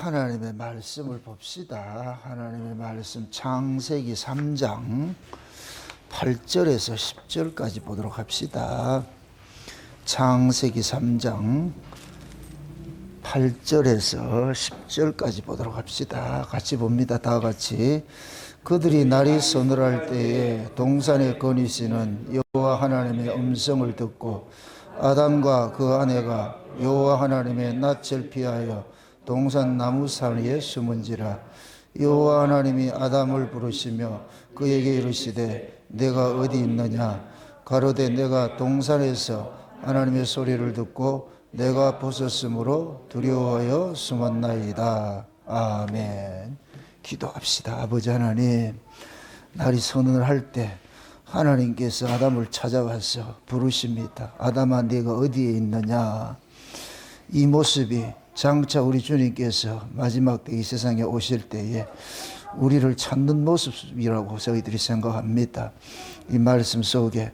하나님의 말씀을 봅시다. 하나님의 말씀 창세기 3장 8절에서 10절까지 보도록 합시다. 창세기 3장 8절에서 10절까지 보도록 합시다. 같이 봅니다. 다 같이. 그들이 날이 서늘할 때에 동산에 거니시는 여호와 하나님의 음성을 듣고 아담과 그 아내가 여호와 하나님의 낯을 피하여 동산 나무 사이에 숨은지라. 여호와 하나님이 아담을 부르시며 그에게 이르시되 내가 어디 있느냐. 가로되 내가 동산에서 하나님의 소리를 듣고 내가 벗었으므로 두려워하여 숨었나이다. 아멘. 기도합시다. 아버지 하나님, 날이 서늘할 때 하나님께서 아담을 찾아와서 부르십니다. 아담아, 네가 어디에 있느냐. 이 모습이 장차 우리 주님께서 마지막 때 이 세상에 오실 때에 우리를 찾는 모습이라고 저희들이 생각합니다. 이 말씀 속에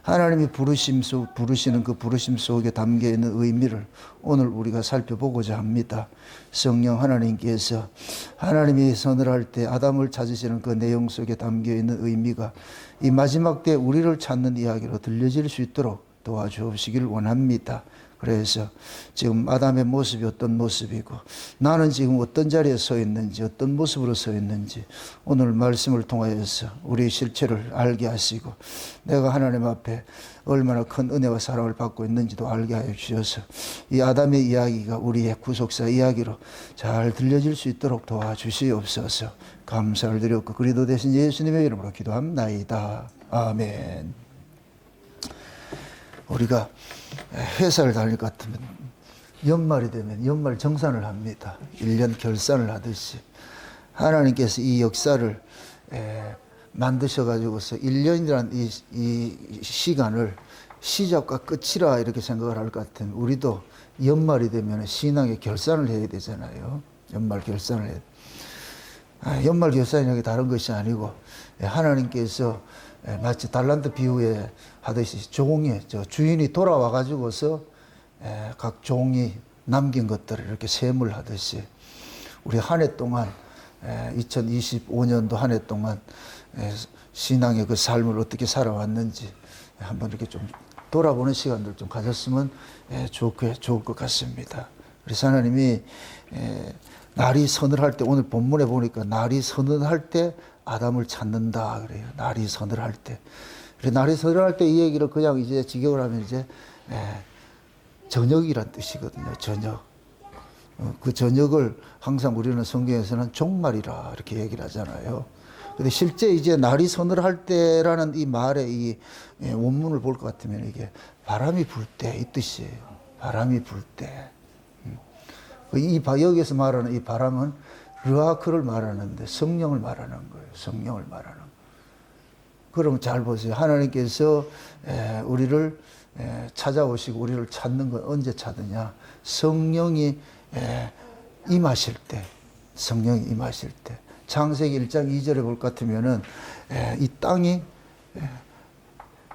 하나님이 부르시는 그 부르심 속에 담겨있는 의미를 오늘 우리가 살펴보고자 합니다. 성령 하나님께서 하나님이 서늘할 때 아담을 찾으시는 그 내용 속에 담겨있는 의미가 이 마지막 때 우리를 찾는 이야기로 들려질 수 있도록 도와주시길 원합니다. 그래서 지금 아담의 모습이 어떤 모습이고 나는 지금 어떤 자리에 서 있는지 어떤 모습으로 서 있는지 오늘 말씀을 통하여서 우리의 실체를 알게 하시고 내가 하나님 앞에 얼마나 큰 은혜와 사랑을 받고 있는지도 알게 하여 주셔서 이 아담의 이야기가 우리의 구속사 이야기로 잘 들려질 수 있도록 도와주시옵소서. 감사를 드렸고 그리스도 되신 예수님의 이름으로 기도합나이다. 아멘. 우리가 회사를 다닐 것 같으면 연말이 되면 연말 정산을 합니다. 1년 결산을 하듯이 하나님께서 이 역사를 만드셔가지고서 1년이라는 이 시간을 시작과 끝이라 이렇게 생각을 할 것 같으면 우리도 연말이 되면 신앙의 결산을 해야 되잖아요. 연말 결산을 해야 돼. 연말 결산이라는 게 다른 것이 아니고 하나님께서 마치 달란트 비유에 하듯이 종이 주인이 돌아와 가지고서 각 종이 남긴 것들을 이렇게 세물 하듯이 우리 한 해 동안 2025년도 한 해 동안 신앙의 그 삶을 어떻게 살아왔는지 한번 이렇게 좀 돌아보는 시간들 좀 가졌으면 좋을 것 같습니다. 그래서 하나님이 날이 서늘할 때 오늘 본문에 보니까 날이 서늘할 때 아담을 찾는다 그래요. 날이 서늘할 때. 그래 날이 서늘할 때 이 얘기를 그냥 이제 직역을 하면 이제 저녁이란 뜻이거든요. 저녁. 그 저녁을 항상 우리는 성경에서는 종말이라 이렇게 얘기를 하잖아요. 근데 실제 이제 날이 서늘할 때라는 이 말의 이 원문을 볼 것 같으면 이게 바람이 불 때 이 뜻이에요. 바람이 불 때. 여기에서 말하는 이 바람은 르아크를 말하는데 성령을 말하는 거예요. 성령을 말하는 거예요. 그럼 잘 보세요. 하나님께서 우리를 찾아오시고 우리를 찾는 건 언제 찾느냐. 성령이 임하실 때. 성령이 임하실 때. 창세기 1장 2절에 볼 것 같으면은 이 땅이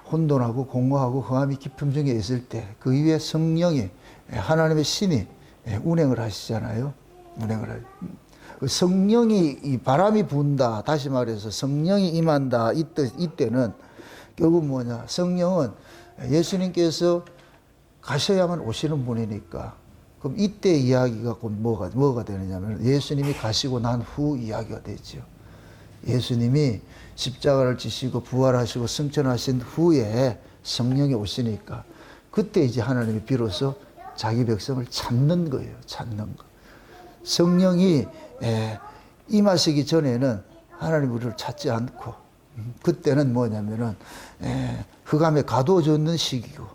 혼돈하고 공허하고 흑암이 깊음 중에 있을 때 그 위에 성령이 하나님의 신이 운행을 하시잖아요. 운행을 하죠. 성령이 이 바람이 분다. 다시 말해서 성령이 임한다. 이때는 결국 뭐냐? 성령은 예수님께서 가셔야만 오시는 분이니까. 그럼 이때 이야기가 곧 뭐가 되느냐면 예수님이 가시고 난 후 이야기가 되죠. 예수님이 십자가를 지시고 부활하시고 승천하신 후에 성령이 오시니까 그때 이제 하나님이 비로소 자기 백성을 찾는 거예요. 찾는 거. 성령이 임하시기 전에는 하나님 우리를 찾지 않고 그때는 뭐냐면은 흑암에 가두어졌는 시기고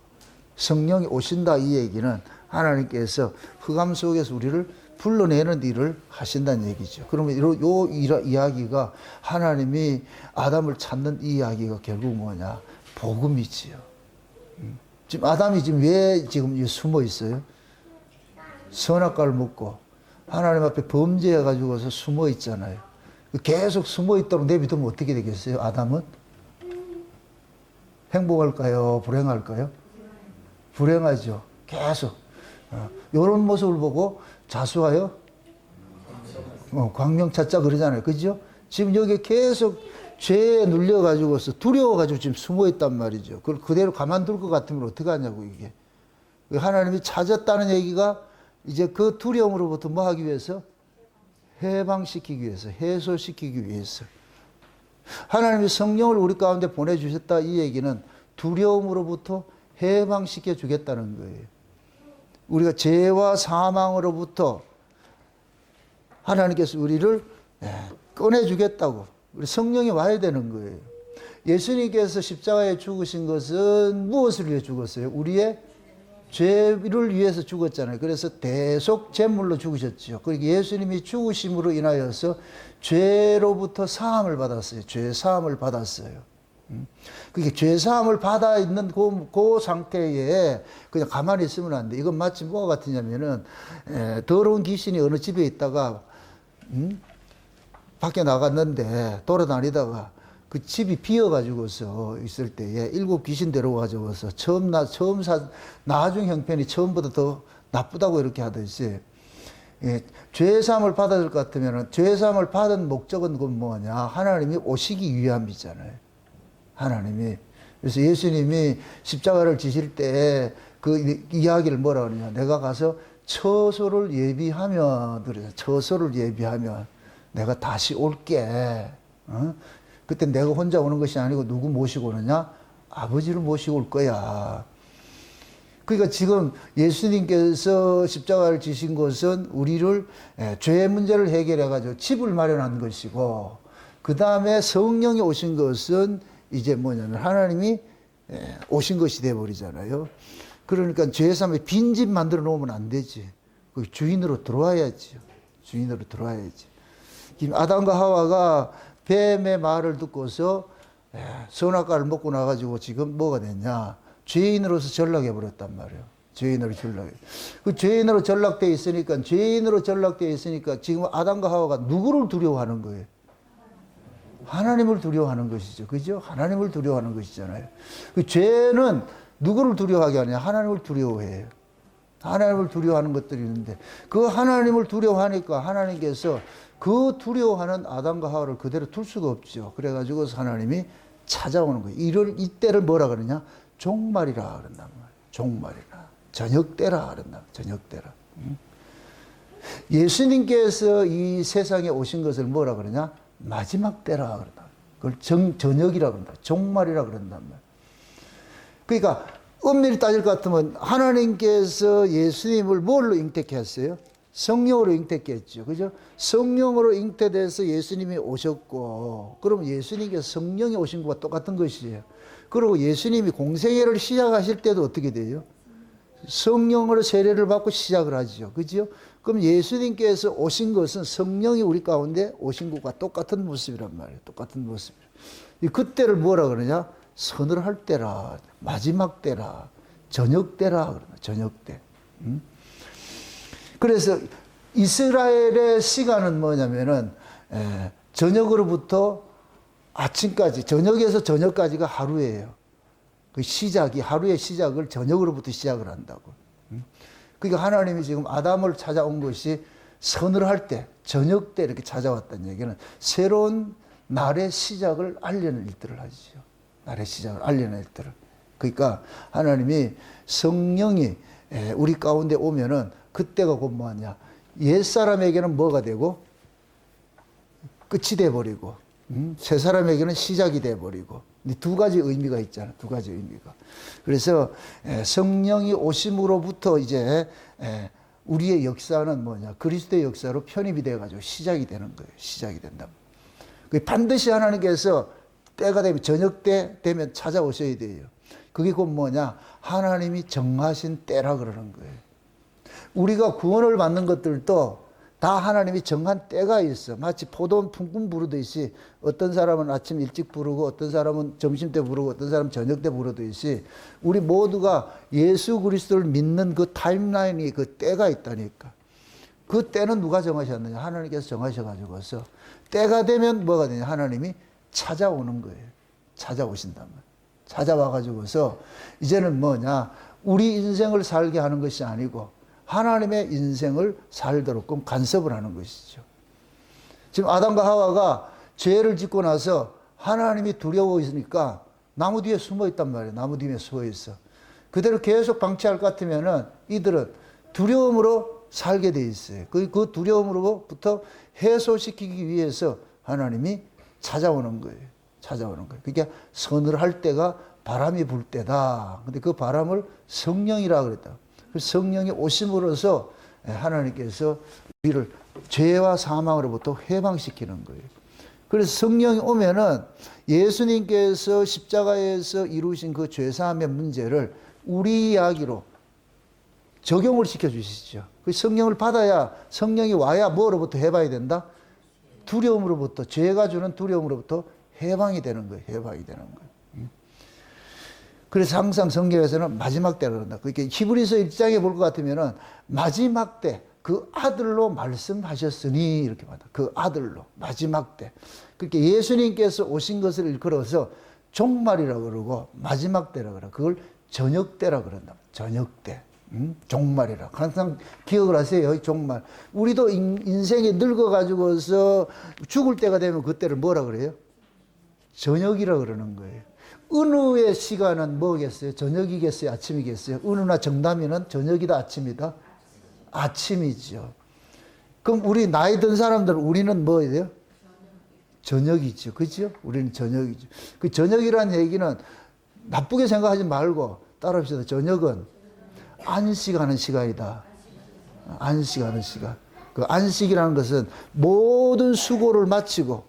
성령이 오신다 이 얘기는 하나님께서 흑암 속에서 우리를 불러내는 일을 하신다는 얘기죠. 그러면 요 이야기가 하나님이 아담을 찾는 이 이야기가 결국 뭐냐? 복음이지요. 지금 아담이 지금 왜 지금 숨어 있어요? 선악과를 먹고 하나님 앞에 범죄해 가지고서 숨어 있잖아요. 계속 숨어 있도록 내비두면 어떻게 되겠어요? 아담은 행복할까요? 불행할까요? 불행하죠. 계속 이런 모습을 보고 자수하여 광명 찾자 그러잖아요. 그죠? 지금 여기 계속 죄에 눌려가지고서 두려워가지고 지금 숨어 있단 말이죠. 그걸 그대로 가만둘 것 같으면 어떡하냐고, 이게. 하나님이 찾았다는 얘기가 이제 그 두려움으로부터 뭐 하기 위해서? 해방시키기 위해서, 해소시키기 위해서. 하나님이 성령을 우리 가운데 보내주셨다, 이 얘기는 두려움으로부터 해방시켜 주겠다는 거예요. 우리가 죄와 사망으로부터 하나님께서 우리를 꺼내주겠다고. 우리 성령이 와야 되는 거예요. 예수님께서 십자가에 죽으신 것은 무엇을 위해 죽었어요? 우리의 죄를 위해서 죽었잖아요. 그래서 대속 제물로 죽으셨죠. 그리고 예수님이 죽으심으로 인하여서 죄로부터 사함을 받았어요. 죄 사함을 받았어요. 그게 죄 사함을 받아 있는 그 상태에 그냥 가만히 있으면 안 돼. 이건 마치 뭐가 같으냐면은 더러운 귀신이 어느 집에 있다가 밖에 나갔는데 돌아다니다가 그 집이 비어가지고서 있을 때에 7 귀신 데려와가지고서 나중 형편이 처음보다 더 나쁘다고 이렇게 하듯이, 죄사함을 받아야 될 것 같으면 죄사함을 받은 목적은 그건 뭐냐? 하나님이 오시기 위함이잖아요. 하나님이. 그래서 예수님이 십자가를 지실 때 그 이야기를 뭐라 그러냐? 내가 가서 처소를 예비하면, 그래서 처소를 예비하면 내가 다시 올게. 그때 내가 혼자 오는 것이 아니고 누구 모시고 오느냐? 아버지를 모시고 올 거야. 그러니까 지금 예수님께서 십자가를 지신 것은 우리를 죄의 문제를 해결해가지고 집을 마련한 것이고, 그 다음에 성령이 오신 것은 이제 뭐냐면 하나님이 오신 것이 되어버리잖아요. 그러니까 죄사함에 빈집 만들어 놓으면 안 되지. 그 주인으로 들어와야지. 주인으로 들어와야지. 아담과 하와가 뱀의 말을 듣고서 선악과를 먹고 나가지고 지금 뭐가 됐냐? 죄인으로서 전락해 버렸단 말이에요. 죄인으로 전락해. 그 죄인으로 전락되어 있으니까, 지금 아담과 하와가 누구를 두려워하는 거예요? 하나님을 두려워하는 것이죠. 그죠? 하나님을 두려워하는 것이잖아요. 그 죄는 누구를 두려워하게 하냐? 하나님을 두려워해요. 하나님을 두려워하는 것들이 있는데, 그 하나님을 두려워하니까 하나님께서 그 두려워하는 아담과 하와를 그대로 둘 수가 없죠. 그래가지고 하나님이 찾아오는 거예요. 이때를 뭐라 그러냐? 종말이라 그런단 말이에요. 종말이라. 저녁때라 그런다. 저녁때라. 예수님께서 이 세상에 오신 것을 뭐라 그러냐? 마지막 때라 그런다. 그걸 저녁이라 그런다. 종말이라 그런단 말이에요. 그러니까 엄밀히 따질 것 같으면 하나님께서 예수님을 뭘로 잉태했어요? 성령으로 잉태했죠. 그죠? 성령으로 잉태돼서 예수님이 오셨고, 그러면 예수님께서 성령이 오신 것과 똑같은 것이에요. 그리고 예수님이 공생애를 시작하실 때도 어떻게 돼요? 성령으로 세례를 받고 시작을 하죠. 그죠? 그럼 예수님께서 오신 것은 성령이 우리 가운데 오신 것과 똑같은 모습이란 말이에요. 똑같은 모습. 그때를 뭐라 그러냐? 서늘할 때라, 마지막 때라, 저녁 때라 그러나, 저녁 때. 그래서 이스라엘의 시간은 뭐냐면은 저녁으로부터 아침까지, 저녁에서 저녁까지가 하루예요. 그 시작이, 하루의 시작을 저녁으로부터 시작을 한다고. 그러니까 하나님이 지금 아담을 찾아온 것이 서늘할 때, 저녁 때 이렇게 찾아왔다는 얘기는 새로운 날의 시작을 알리는 일들을 하죠. 날의 시작을 알리는 일들을. 그러니까 하나님이 성령이 우리 가운데 오면은 그때가 곧 뭐하냐? 옛사람에게는 뭐가 되고 끝이 돼버리고, 새 사람에게는 시작이 돼버리고, 두 가지 의미가 있잖아. 두 가지 의미가. 그래서 성령이 오심으로부터 이제 우리의 역사는 뭐냐? 그리스도의 역사로 편입이 돼가지고 시작이 되는 거예요. 시작이 된다. 반드시 하나님께서 때가 되면, 저녁 때 되면 찾아오셔야 돼요. 그게 곧 뭐냐? 하나님이 정하신 때라 그러는 거예요. 우리가 구원을 받는 것들도 다 하나님이 정한 때가 있어. 마치 포도원 품꾼 부르듯이 어떤 사람은 아침 일찍 부르고, 어떤 사람은 점심때 부르고, 어떤 사람은 저녁 때 부르듯이 우리 모두가 예수 그리스도를 믿는 그 타임라인이, 그 때가 있다니까. 그 때는 누가 정하셨느냐? 하나님께서 정하셔가지고서 때가 되면 뭐가 되냐? 하나님이 찾아오는 거예요. 찾아오신단 말이에요. 찾아와가지고서 이제는 뭐냐? 우리 인생을 살게 하는 것이 아니고 하나님의 인생을 살도록 간섭을 하는 것이죠. 지금 아담과 하와가 죄를 짓고 나서 하나님이 두려워 있으니까 나무 뒤에 숨어 있단 말이에요. 나무 뒤에 숨어 있어. 그대로 계속 방치할 것 같으면은 이들은 두려움으로 살게 돼 있어요. 그 두려움으로부터 해소시키기 위해서 하나님이 찾아오는 거예요. 찾아오는 거예요. 그러니까 선을 할 때가 바람이 불 때다. 근데 그 바람을 성령이라 그랬다. 성령이 오심으로써 하나님께서 우리를 죄와 사망으로부터 해방시키는 거예요. 그래서 성령이 오면은 예수님께서 십자가에서 이루신 그 죄사함의 문제를 우리 이야기로 적용을 시켜주시죠. 그 성령을 받아야, 성령이 와야 뭐로부터 해방이 된다? 두려움으로부터, 죄가 주는 두려움으로부터 해방이 되는 거예요. 해방이 되는 거예요. 그래서 항상 성경에서는 마지막 때라 그런다. 그러니까 히브리서 1장에 볼 것 같으면은 마지막 때 그 아들로 말씀하셨으니 이렇게 받아. 그 아들로 마지막 때. 그렇게 예수님께서 오신 것을 일컬어서 종말이라고 그러고 마지막 때라 그래. 그걸 저녁 때라 그런다. 저녁 때. 종말이라. 항상 기억을 하세요. 종말. 우리도 인생이 늙어가지고서 죽을 때가 되면 그때를 뭐라 그래요? 저녁이라 그러는 거예요. 은우의 시간은 뭐겠어요? 저녁이겠어요? 아침이겠어요? 은우나 정담이는 저녁이다? 아침이다? 아침이죠. 그럼 우리 나이 든 사람들 우리는 뭐예요? 저녁이죠. 그죠? 우리는 저녁이죠. 그 저녁이라는 얘기는 나쁘게 생각하지 말고 따라합시다. 저녁은 안식하는 시간이다. 안식하는 시간. 그 안식이라는 것은 모든 수고를 마치고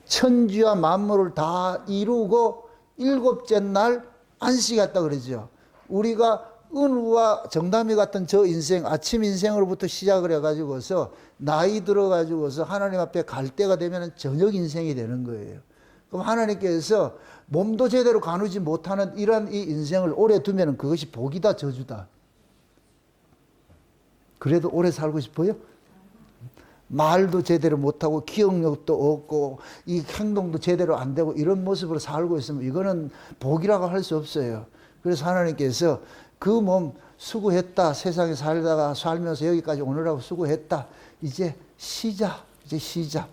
천지와 만물을 다 이루고 일곱째 날 안식했다 그러죠. 우리가 은우와 정담이 같은 저 인생, 아침 인생으로부터 시작을 해가지고서 나이 들어가지고서 하나님 앞에 갈 때가 되면 저녁 인생이 되는 거예요. 그럼 하나님께서 몸도 제대로 가누지 못하는 이런 이 인생을 오래 두면 그것이 복이다, 저주다. 그래도 오래 살고 싶어요? 말도 제대로 못하고 기억력도 없고 이 행동도 제대로 안 되고 이런 모습으로 살고 있으면 이거는 복이라고 할 수 없어요. 그래서 하나님께서 그 몸 수고했다. 세상에 살면서 여기까지 오느라고 수고했다. 이제 쉬자. 이제 쉬자.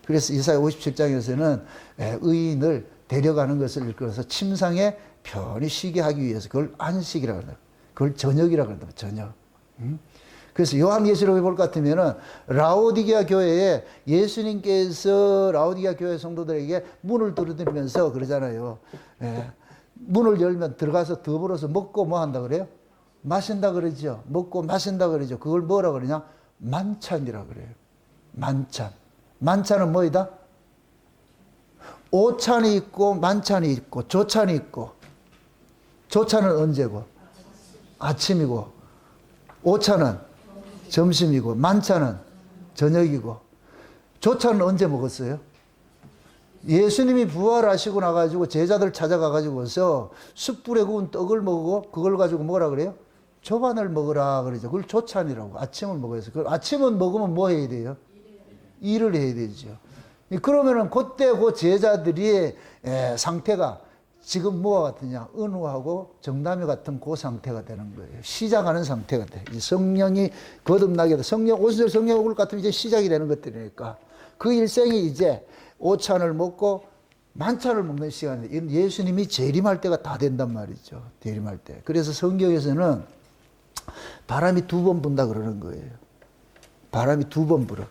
그래서 이사야 57장에서는 의인을 데려가는 것을 일컬어서 침상에 편히 쉬게 하기 위해서 그걸 안식이라고 한다. 그걸 저녁이라고 한다. 저녁. 그래서 요한계시록에 볼 것 같으면은 라오디게아 교회에 예수님께서 라오디게아 교회 성도들에게 문을 두드리면서 그러잖아요. 문을 열면 들어가서 더불어서 먹고 뭐 한다 그래요? 마신다 그러죠. 먹고 마신다 그러죠. 그걸 뭐라 그러냐? 만찬이라 그래요. 만찬. 만찬은 뭐이다? 오찬이 있고 만찬이 있고 조찬이 있고. 조찬은 언제고? 아침이고. 오찬은 점심이고 만찬은 저녁이고. 조찬은 언제 먹었어요? 예수님이 부활하시고 나가지고 제자들 찾아가가지고서 숯불에 구운 떡을 먹고 그걸 가지고 뭐라 그래요? 조반을 먹으라 그러죠. 그걸 조찬이라고. 아침을 먹어야 해서. 아침은 먹으면 뭐 해야 돼요? 일을 해야 되죠. 그러면은 그때 그 제자들이 상태가 지금 뭐와 같으냐? 은우하고 정담이 같은 그 상태가 되는 거예요. 시작하는 상태가 돼. 성령이 거듭나게 돼. 성령, 오순절 성령 올 것 같으면 이제 시작이 되는 것들이니까. 그 일생이 이제 오찬을 먹고 만찬을 먹는 시간인데 예수님이 재림할 때가 다 된단 말이죠. 재림할 때. 그래서 성경에서는 바람이 2번 분다 그러는 거예요. 바람이 2번 불어.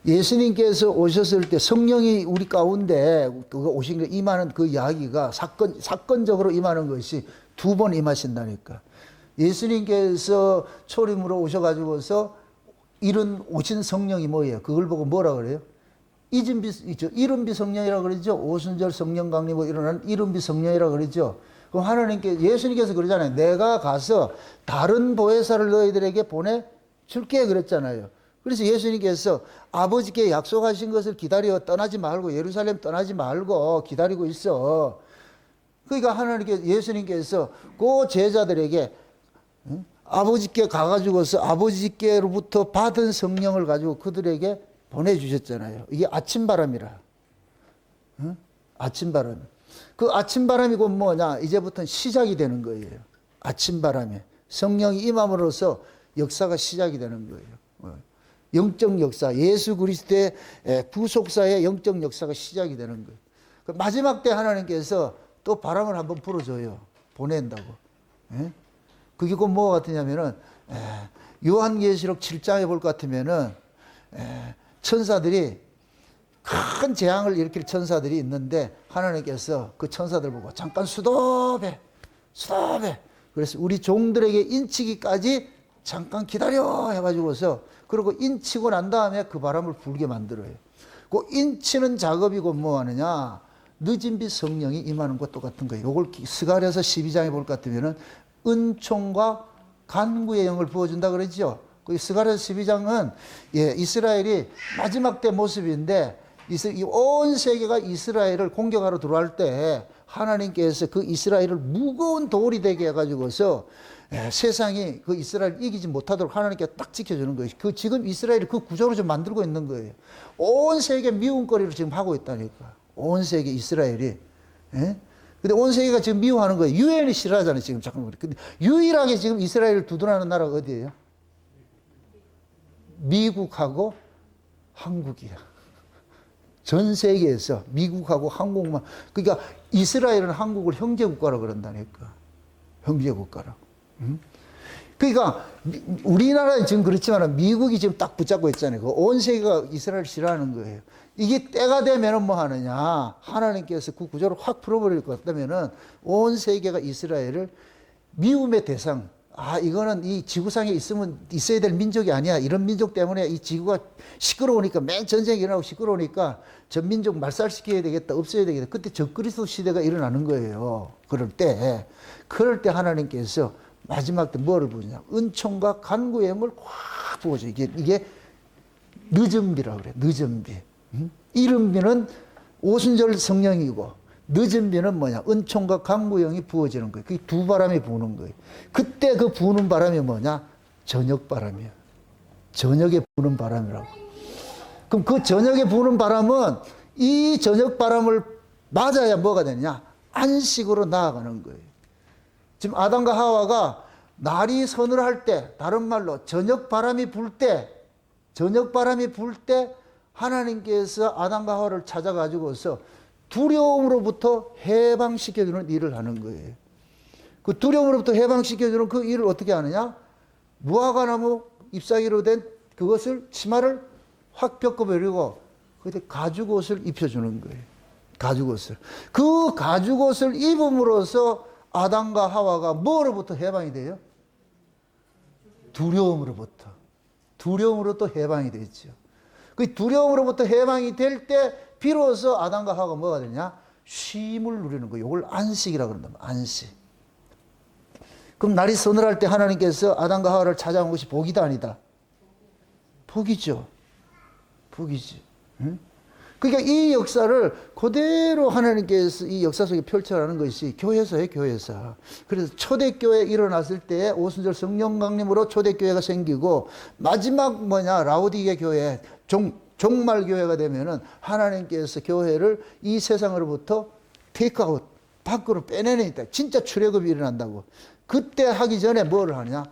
예수님께서 오셨을 때 성령이 우리 가운데 그거 오신 게 임하는 그 이야기가 사건적으로 임하는 것이 2번 임하신다니까. 예수님께서 초림으로 오셔가지고서 이런 오신 성령이 뭐예요? 그걸 보고 뭐라 그래요? 이른비 성령이라고 그러죠. 오순절 성령 강림으로 일어나는 이른비 성령이라고 그러죠. 그럼 예수님께서 그러잖아요. 내가 가서 다른 보혜사를 너희들에게 보내줄게 그랬잖아요. 그래서 예수님께서 아버지께 약속하신 것을 기다려 떠나지 말고 예루살렘 떠나지 말고 기다리고 있어. 그러니까 예수님께서 그 제자들에게 아버지께 가가지고서 아버지께로부터 받은 성령을 가지고 그들에게 보내주셨잖아요. 이게 아침바람이라. 아침바람. 그 아침바람이 곧 뭐냐? 이제부터는 시작이 되는 거예요. 아침바람에. 성령이 임함으로써 역사가 시작이 되는 거예요. 영적 역사, 예수 그리스도의 구속사의 영적 역사가 시작이 되는 거예요. 마지막 때 하나님께서 또 바람을 한번 불어줘요. 보낸다고. 예? 그게 곧 뭐가 같으냐면은 요한계시록 7장에 볼 것 같으면은 천사들이 큰 재앙을 일으킬 천사들이 있는데 하나님께서 그 천사들 보고 잠깐 수도배. 그래서 우리 종들에게 인치기까지 잠깐 기다려 해가지고서 그리고 인치고 난 다음에 그 바람을 불게 만들어요. 그 인치는 작업이 곧 뭐 하느냐? 늦은 빛 성령이 임하는 것도 똑같은 거예요. 이걸 스가랴서 12장에 볼 것 같으면은 은총과 간구의 영을 부어준다 그러죠. 그 스가랴서 12장은 이스라엘이 마지막 때 모습인데 온 세계가 이스라엘을 공격하러 들어갈 때 하나님께서 그 이스라엘을 무거운 돌이 되게 해가지고서 세상이 그 이스라엘을 이기지 못하도록 하나님께서 딱 지켜주는 거예요. 그 지금 이스라엘이 그 구조로 좀 만들고 있는 거예요. 온 세계 미움거리를 지금 하고 있다니까. 온 세계 이스라엘이. 근데 온 세계가 지금 미워하는 거예요. 유엔이 싫어하잖아요, 지금 잠깐만. 근데 유일하게 지금 이스라엘을 두둔하는 나라가 어디예요? 미국하고 한국이야. 전 세계에서 미국하고 한국만. 그러니까 이스라엘은 한국을 형제국가라고 그런다니까. 형제국가라고. 그러니까 우리나라는 지금 그렇지만 미국이 지금 딱 붙잡고 있잖아요. 온 세계가 이스라엘을 싫어하는 거예요. 이게 때가 되면은 뭐 하느냐. 하나님께서 그 구조를 확 풀어버릴 것 같다면은 온 세계가 이스라엘을 미움의 대상. 이거는 이 지구상에 있어야 될 민족이 아니야. 이런 민족 때문에 이 지구가 시끄러우니까 맨 전쟁이 일어나고 시끄러우니까 전 민족 말살시켜야 되겠다. 없애야 되겠다. 그때 적그리스도 시대가 일어나는 거예요. 그럴 때 하나님께서 마지막 때 뭐를 부으냐. 은총과 간구의 영을 확 부어줘. 이게 늦은 비라고 그래. 늦은 비. 이른 비는 오순절 성령이고 늦은 비는 뭐냐? 은총과 간구영이 부어지는 거예요. 그게 두 바람이 부는 거예요. 그때 그 부는 바람이 뭐냐? 저녁 바람이에요. 저녁에 부는 바람이라고. 그럼 그 저녁에 부는 바람은 이 저녁 바람을 맞아야 뭐가 되느냐? 안식으로 나아가는 거예요. 지금 아담과 하와가 날이 서늘할 때, 다른 말로 저녁 바람이 불 때 하나님께서 아담과 하와를 찾아가지고서 두려움으로부터 해방시켜주는 일을 하는 거예요. 그 두려움으로부터 해방시켜주는 그 일을 어떻게 하느냐? 무화과나무 잎사귀로 된 그것을 치마를 확 벗겨버리고 그때 가죽옷을 입혀주는 거예요. 가죽옷을. 그 가죽옷을 입음으로써 아담과 하와가 뭐로부터 해방이 돼요? 두려움으로부터 해방이 되죠. 그 두려움으로부터 해방이 될 때 비로소 아담과 하와가 뭐가 되냐? 쉼을 누리는 거예요. 이걸 안식이라고 그런다. 안식. 그럼 날이 서늘할 때 하나님께서 아담과 하와를 찾아온 것이 복이다 아니다? 복이죠. 복이지. 응? 그러니까 이 역사를 그대로 하나님께서 이 역사 속에 펼쳐나가는 것이 교회사예요, 교회사. 그래서 초대교회 일어났을 때 오순절 성령 강림으로 초대교회가 생기고 마지막 라오디게 교회, 종말교회가 되면은 하나님께서 교회를 이 세상으로부터 테이크아웃, 밖으로 빼내니까 진짜 출애굽이 일어난다고. 그때 하기 전에 뭐를 하느냐?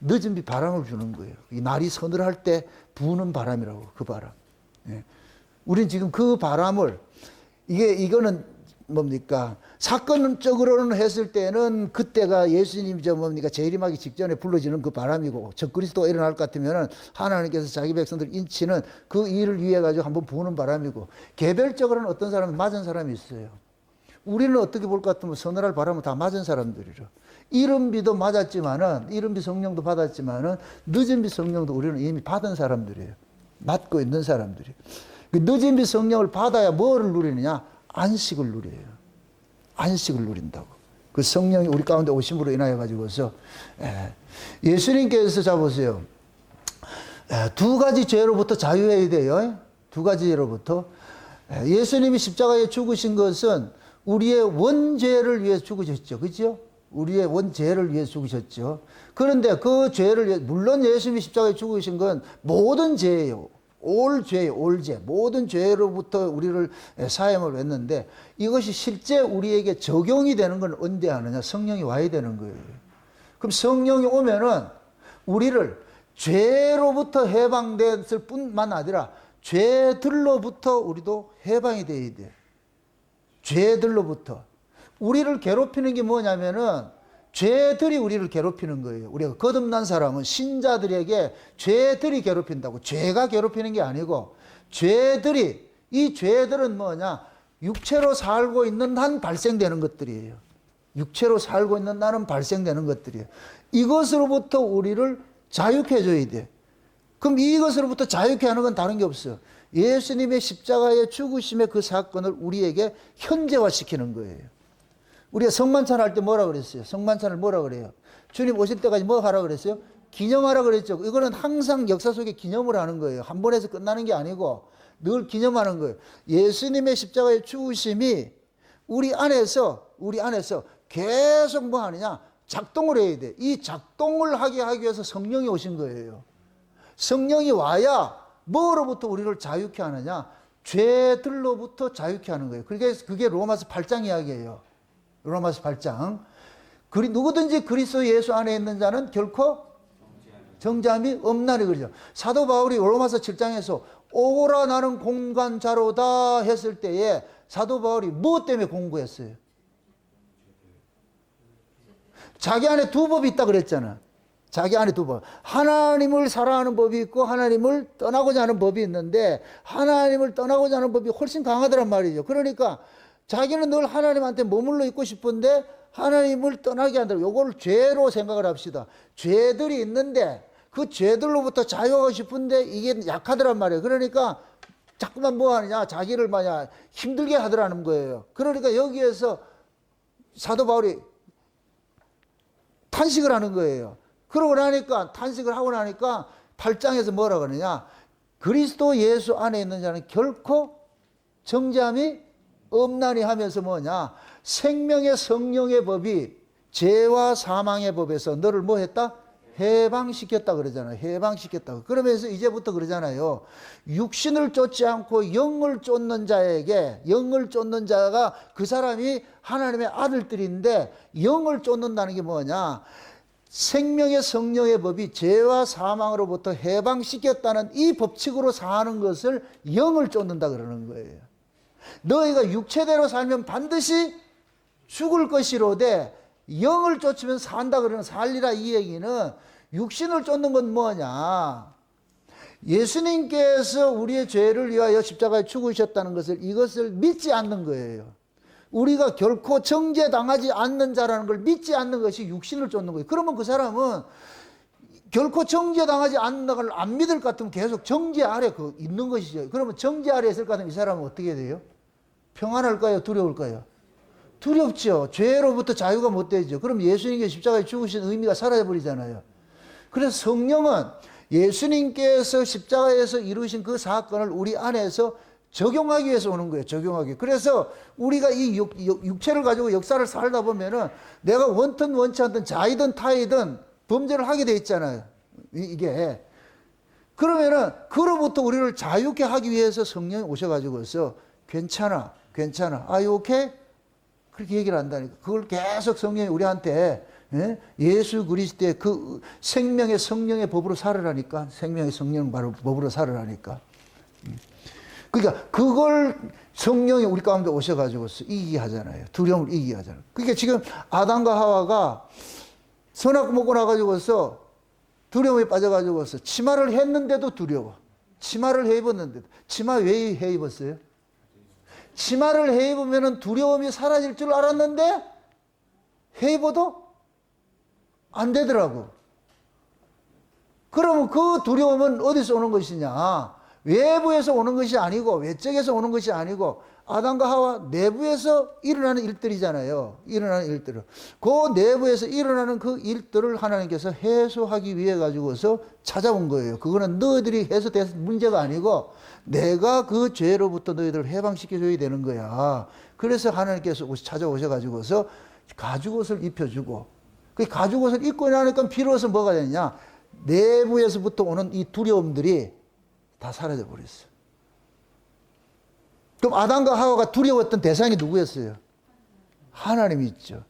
늦은 비 바람을 주는 거예요. 이 날이 서늘할 때 부는 바람이라고, 그 바람. 예. 우린 지금 그 바람을, 이거는 뭡니까? 사건적으로는 했을 때는 그때가 예수님이 재림하기 직전에 불러지는 그 바람이고, 적그리스도가 일어날 것 같으면은 하나님께서 자기 백성들 인치는 그 일을 위해 가지고 한번 부는 바람이고, 개별적으로는 어떤 사람은 맞은 사람이 있어요. 우리는 어떻게 볼 것 같으면 서늘할 바람은 다 맞은 사람들이죠. 이른 비도 맞았지만은, 이른 비 성령도 받았지만은, 늦은 비 성령도 우리는 이미 받은 사람들이에요. 맞고 있는 사람들이. 그 늦은 비 성령을 받아야 뭐를 누리느냐? 안식을 누려요. 안식을 누린다고. 그 성령이 우리 가운데 오심으로 인하여 가지고서 예수님께서 잡으세요. 두 가지 죄로부터 자유해야 돼요. 두 가지 죄로부터. 예수님이 십자가에 죽으신 것은 우리의 원죄를 위해 죽으셨죠. 그렇죠? 우리의 원죄를 위해 죽으셨죠. 그런데 그 죄를 위해, 물론 예수님이 십자가에 죽으신 건 모든 죄예요. 올죄, 올죄. 모든 죄로부터 우리를 사함을 했는데 이것이 실제 우리에게 적용이 되는 건 언제 하느냐? 성령이 와야 되는 거예요. 그럼 성령이 오면은 우리를 죄로부터 해방됐을 뿐만 아니라 죄들로부터 우리도 해방이 되어야 돼. 죄들로부터. 우리를 괴롭히는 게 뭐냐면은 죄들이 우리를 괴롭히는 거예요. 우리가 거듭난 사람은 신자들에게 죄들이 괴롭힌다고. 죄가 괴롭히는 게 아니고 죄들이, 이 죄들은 뭐냐? 육체로 살고 있는 한 발생되는 것들이에요. 육체로 살고 있는 나는 발생되는 것들이에요. 이것으로부터 우리를 자유케 해줘야 돼. 그럼 이것으로부터 자유케 하는 건 다른 게 없어요. 예수님의 십자가의 죽으심의 그 사건을 우리에게 현재화시키는 거예요. 우리가 성만찬 할 때 뭐라 그랬어요? 성만찬을 뭐라 그래요? 주님 오실 때까지 뭐 하라 그랬어요? 기념하라 그랬죠. 이거는 항상 역사 속에 기념을 하는 거예요. 한 번에서 끝나는 게 아니고 늘 기념하는 거예요. 예수님의 십자가의 죽으심이 우리 안에서 계속 뭐 하느냐? 작동을 해야 돼. 이 작동을 하게 하기 위해서 성령이 오신 거예요. 성령이 와야 뭐로부터 우리를 자유케 하느냐? 죄들로부터 자유케 하는 거예요. 그게 로마서 8장 이야기예요. 로마서 8장. 누구든지 그리스도 예수 안에 있는 자는 결코 정죄함이 없나니 그러죠. 사도 바울이 로마서 7장에서 오라 나는 공관자로다 했을 때에 사도 바울이 무엇 때문에 공부했어요? 자기 안에 두 법이 있다 그랬잖아. 자기 안에 두 법. 하나님을 사랑하는 법이 있고 하나님을 떠나고자 하는 법이 있는데 하나님을 떠나고자 하는 법이 훨씬 강하더란 말이죠. 그러니까 자기는 늘 하나님한테 머물러 있고 싶은데 하나님을 떠나게 한다고. 요걸 죄로 생각을 합시다. 죄들이 있는데 그 죄들로부터 자유하고 싶은데 이게 약하더란 말이에요. 그러니까 자꾸만 뭐 하느냐? 자기를 마냥 힘들게 하더라는 거예요. 그러니까 여기에서 사도 바울이 탄식을 하는 거예요. 그러고 나니까, 탄식을 하고 나니까 8장에서 뭐라 그러냐? 그리스도 예수 안에 있는 자는 결코 정죄함이 없나니 하면서 뭐냐? 생명의 성령의 법이 죄와 사망의 법에서 너를 뭐 했다? 해방시켰다 그러잖아요. 해방시켰다고. 그러면서 이제부터 그러잖아요. 육신을 쫓지 않고 영을 쫓는 자에게, 영을 쫓는 자가 그 사람이 하나님의 아들들인데 영을 쫓는다는 게 뭐냐? 생명의 성령의 법이 죄와 사망으로부터 해방시켰다는 이 법칙으로 사는 것을 영을 쫓는다 그러는 거예요. 너희가 육체대로 살면 반드시 죽을 것이로되 영을 쫓으면 산다 그러는 살리라 이 얘기는 육신을 쫓는 건 뭐냐? 예수님께서 우리의 죄를 위하여 십자가에 죽으셨다는 것을 이것을 믿지 않는 거예요. 우리가 결코 정죄당하지 않는 자라는 걸 믿지 않는 것이 육신을 쫓는 거예요. 그러면 그 사람은 결코 정죄당하지 않는 걸 안 믿을 것 같으면 계속 정죄 아래 있는 것이죠. 그러면 정죄 아래 있을 것 같으면 이 사람은 어떻게 돼요? 평안할까요? 두려울까요? 두렵죠. 죄로부터 자유가 못 되죠. 그럼 예수님께 십자가에 죽으신 의미가 사라져버리잖아요. 그래서 성령은 예수님께서 십자가에서 이루신 그 사건을 우리 안에서 적용하기 위해서 오는 거예요. 적용하기. 그래서 우리가 이 육체를 가지고 역사를 살다 보면은 내가 원튼 원치 않든 자이든 타이든 범죄를 하게 돼 있잖아요. 이게. 그러면은 그로부터 우리를 자유케 하기 위해서 성령이 오셔가지고서 괜찮아. Are you okay? 그렇게 얘기를 한다니까. 그걸 계속 성령이 우리한테 예수 그리스도의 그 생명의 성령의 법으로 살으라니까. 생명의 성령 법으로 살으라니까. 그러니까 그걸 성령이 우리 가운데 오셔가지고서 이기게 하잖아요. 두려움을 이기게 하잖아요. 그러니까 지금 아담과 하와가 선악 먹고 나가지고서 두려움에 빠져가지고서 치마를 했는데도 두려워. 치마를 해 입었는데도. 치마 왜 해 입었어요? 치마를 해 입으면 두려움이 사라질 줄 알았는데 해 입어도 안 되더라고. 그러면 그 두려움은 어디서 오는 것이냐? 외부에서 오는 것이 아니고 외적에서 오는 것이 아니고 아담과 하와 내부에서 일어나는 일들이잖아요. 일어나는 일들을. 그 내부에서 일어나는 그 일들을 하나님께서 해소하기 위해 가지고서 찾아온 거예요. 그거는 너희들이 해소돼서 문제가 아니고 내가 그 죄로부터 너희들을 해방시켜줘야 되는 거야. 그래서 하나님께서 찾아오셔 가지고서 가죽옷을 입혀주고 그 가죽옷을 입고 나니까 비로소 뭐가 되냐? 내부에서부터 오는 이 두려움들이 다 사라져 버렸어. 그럼 아담과 하와가 두려웠던 대상이 누구였어요? 하나님이 있죠.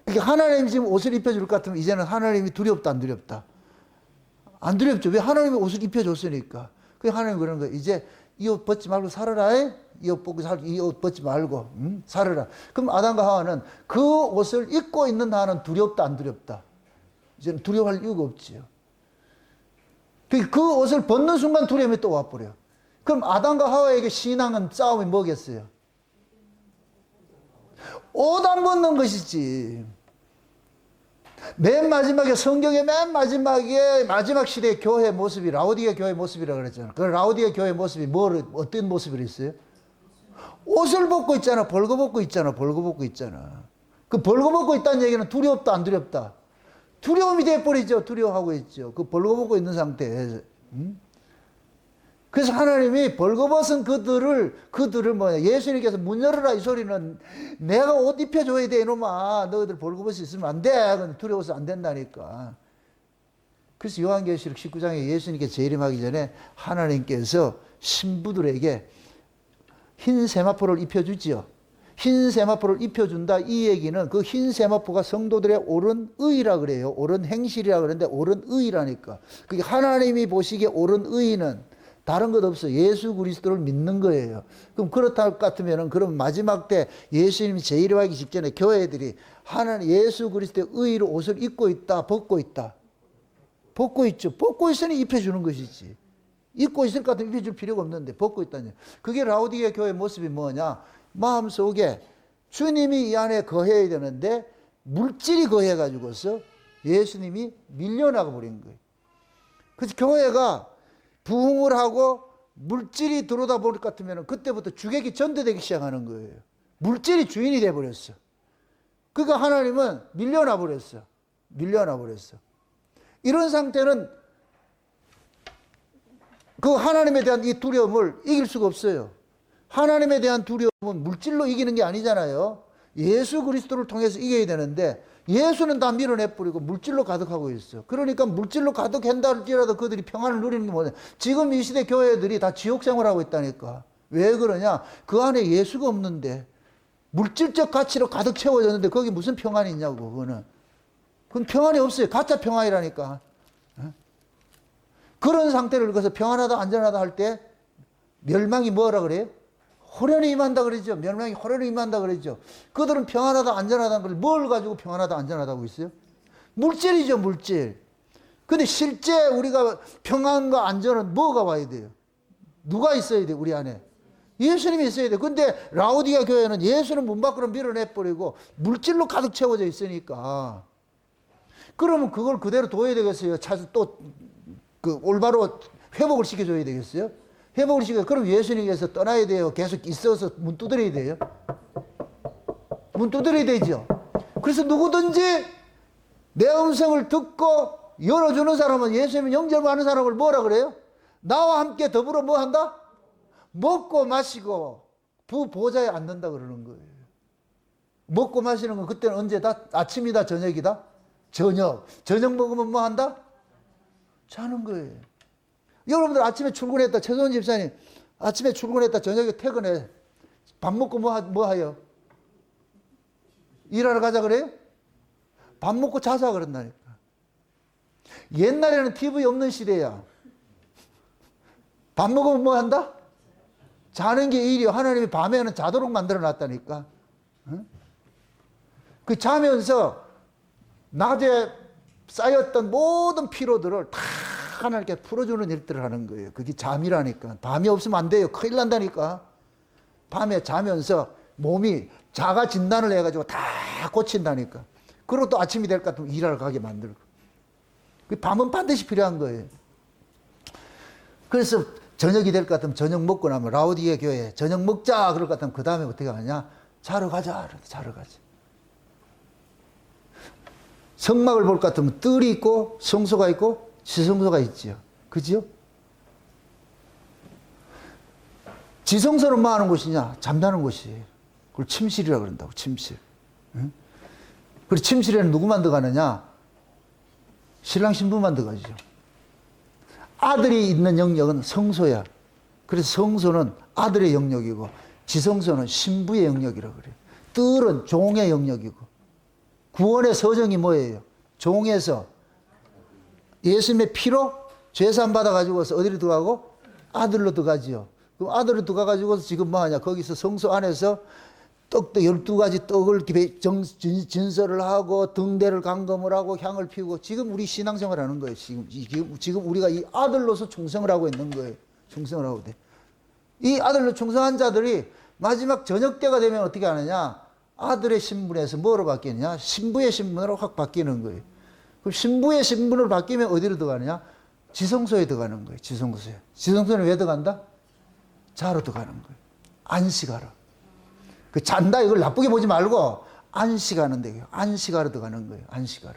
그러니까 하나님이 지금 옷을 입혀줄 것 같으면 이제는 하나님이 두렵다 안 두렵다? 안 두렵죠. 왜? 하나님이 옷을 입혀줬으니까. 그래서 하나님이 그러는 거예요. 이제 이 옷 벗지 말고 살아라. 이 옷 벗지 말고 살아라. 그럼 아담과 하와는 그 옷을 입고 있는 한은 두렵다 안 두렵다? 이제는 두려워할 이유가 없지요. 그 옷을 벗는 순간 두려움이 또 와버려요. 그럼 아담과 하와에게 신앙은 싸움이 뭐겠어요? 옷 안 벗는 것이지. 맨 마지막에 성경의 맨 마지막에 마지막 시대의 교회 모습이 라오디게 교회 모습이라고 그랬잖아요. 그 라오디게 교회 모습이 어떤 모습으로 있어요? 옷을 벗고 있잖아. 벌거벗고 있잖아. 벌거벗고 있잖아. 그 벌거벗고 있다는 얘기는 두렵다 안 두렵다? 두려움이 돼버리죠. 두려워하고 있죠. 그 벌거벗고 있는 상태에서. 그래서 하나님이 벌거벗은 그들을 뭐냐, 예수님께서 문 열어라 이 소리는 내가 옷 입혀줘야 돼 이놈아. 너희들 벌거벗이 있으면 안 돼. 두려워서 안 된다니까. 그래서 요한계시록 19장에 예수님께 재림하기 전에 하나님께서 신부들에게 흰 세마포를 입혀주지요. 흰 세마포를 입혀준다. 이 얘기는 그 흰 세마포가 성도들의 옳은 의라 그래요. 옳은 행실이라 그러는데 옳은 의라니까. 그게 하나님이 보시기에 옳은 의는 다른 것 없어. 예수 그리스도를 믿는 거예요. 그럼 그렇다 할 것 같으면 그럼 마지막 때 예수님이 재림하기 직전에 교회들이 하나님 예수 그리스도의 의로 옷을 입고 있다, 벗고 있다. 벗고 있죠. 벗고 있으니 입혀주는 것이지. 입고 있을 것 같으면 입혀줄 필요가 없는데 벗고 있다니. 그게 라오디게 교회의 모습이 뭐냐? 마음속에 주님이 이 안에 거해야 되는데 물질이 거해가지고서 예수님이 밀려나가 버린 거예요. 그래서 교회가 부흥을 하고 물질이 들어오다 볼 것 같으면 그때부터 주객이 전도되기 시작하는 거예요. 물질이 주인이 돼버렸어. 그러니까 하나님은 밀려나 버렸어. 밀려나 버렸어. 이런 상태는 그 하나님에 대한 이 두려움을 이길 수가 없어요. 하나님에 대한 두려움은 물질로 이기는 게 아니잖아요. 예수 그리스도를 통해서 이겨야 되는데 예수는 다 밀어내버리고 물질로 가득하고 있어. 그러니까 물질로 가득한다 할지라도 그들이 평안을 누리는 게 뭐냐. 지금 이 시대 교회들이 다 지옥 생활하고 있다니까. 왜 그러냐. 그 안에 예수가 없는데 물질적 가치로 가득 채워졌는데 거기 무슨 평안이 있냐고. 그건 평안이 없어요. 가짜 평안이라니까. 그런 상태를 거서 평안하다 안전하다 할 때 멸망이 뭐라 그래요? 호련히 임한다 그러죠. 멸망이 호련히 임한다 그러죠. 그들은 평안하다 안전하다는 걸 뭘 가지고 평안하다 안전하다고 있어요? 물질이죠, 물질. 근데 실제 우리가 평안과 안전은 뭐가 와야 돼요? 누가 있어야 돼요, 우리 안에? 예수님이 있어야 돼요. 근데 라오디게 교회는 예수는 문 밖으로 밀어내버리고 물질로 가득 채워져 있으니까. 그러면 그걸 그대로 둬야 되겠어요? 또 올바로 회복을 시켜줘야 되겠어요? 회복을 시켜서 그럼 예수님께서 떠나야 돼요? 계속 있어서 문 두드려야 돼요? 문 두드려야 되죠. 그래서 누구든지 내 음성을 듣고 열어주는 사람은 예수님 영접 많은 사람을 뭐라 그래요? 나와 함께 더불어 뭐 한다? 먹고 마시고 보좌에 앉는다 그러는 거예요. 먹고 마시는 건 그때는 언제다? 아침이다 저녁이다? 저녁 먹으면 뭐 한다? 자는 거예요. 여러분들 아침에 출근했다. 최소원 집사님 아침에 출근했다. 저녁에 퇴근해. 밥 먹고 뭐 하여? 일하러 가자 그래요? 밥 먹고 자자 그런다니까. 옛날에는 TV 없는 시대야. 밥 먹으면 뭐 한다? 자는 게 일이요. 하나님이 밤에는 자도록 만들어 놨다니까. 응? 그 자면서 낮에 쌓였던 모든 피로들을 다 하나님께 풀어주는 일들을 하는 거예요. 그게 잠이라니까. 밤이 없으면 안 돼요. 큰일 난다니까. 밤에 자면서 몸이 자가 진단을 해가지고 다 고친다니까. 그리고 또 아침이 될 것 같으면 일하러 가게 만들고. 그 밤은 반드시 필요한 거예요. 그래서 저녁이 될 것 같으면 저녁 먹고 나면 라오디게 교회에 저녁 먹자 그럴 것 같으면 그 다음에 어떻게 하냐? 자러 가자. 자러 가자. 성막을 볼 것 같으면 뜰이 있고 성소가 있고 지성소가 있지요. 그지요? 지성소는 뭐 하는 곳이냐? 잠자는 곳이에요. 그걸 침실이라고 그런다고, 침실. 응? 그리고 침실에는 누구만 들어가느냐? 신랑 신부만 들어가죠. 아들이 있는 영역은 성소야. 그래서 성소는 아들의 영역이고 지성소는 신부의 영역이라고 그래요. 뜰은 종의 영역이고 구원의 서정이 뭐예요? 종에서 예수님의 피로 죄산 받아가지고서 어디로 들어가고? 아들로 들어가지요. 그럼 아들로 들어가가지고서 지금 뭐하냐? 거기서 성소 안에서 떡도 12가지 떡을 진설을 하고 등대를 감금을 하고 향을 피우고 지금 우리 신앙생활 하는 거예요. 지금 우리가 이 아들로서 충성을 하고 있는 거예요. 충성을 하고 돼. 이 아들로 충성한 자들이 마지막 저녁 때가 되면 어떻게 하느냐? 아들의 신분에서 뭐로 바뀌느냐? 신부의 신분으로 확 바뀌는 거예요. 그럼 신부의 신분으로 바뀌면 어디로 들어가느냐? 지성소에 들어가는 거예요. 지성소에. 지성소는 왜 들어간다? 자러 들어가는 거예요. 안식하러. 그 잔다 이걸 나쁘게 보지 말고 안식하는 데요. 안식하러 들어가는 거예요. 안식하러.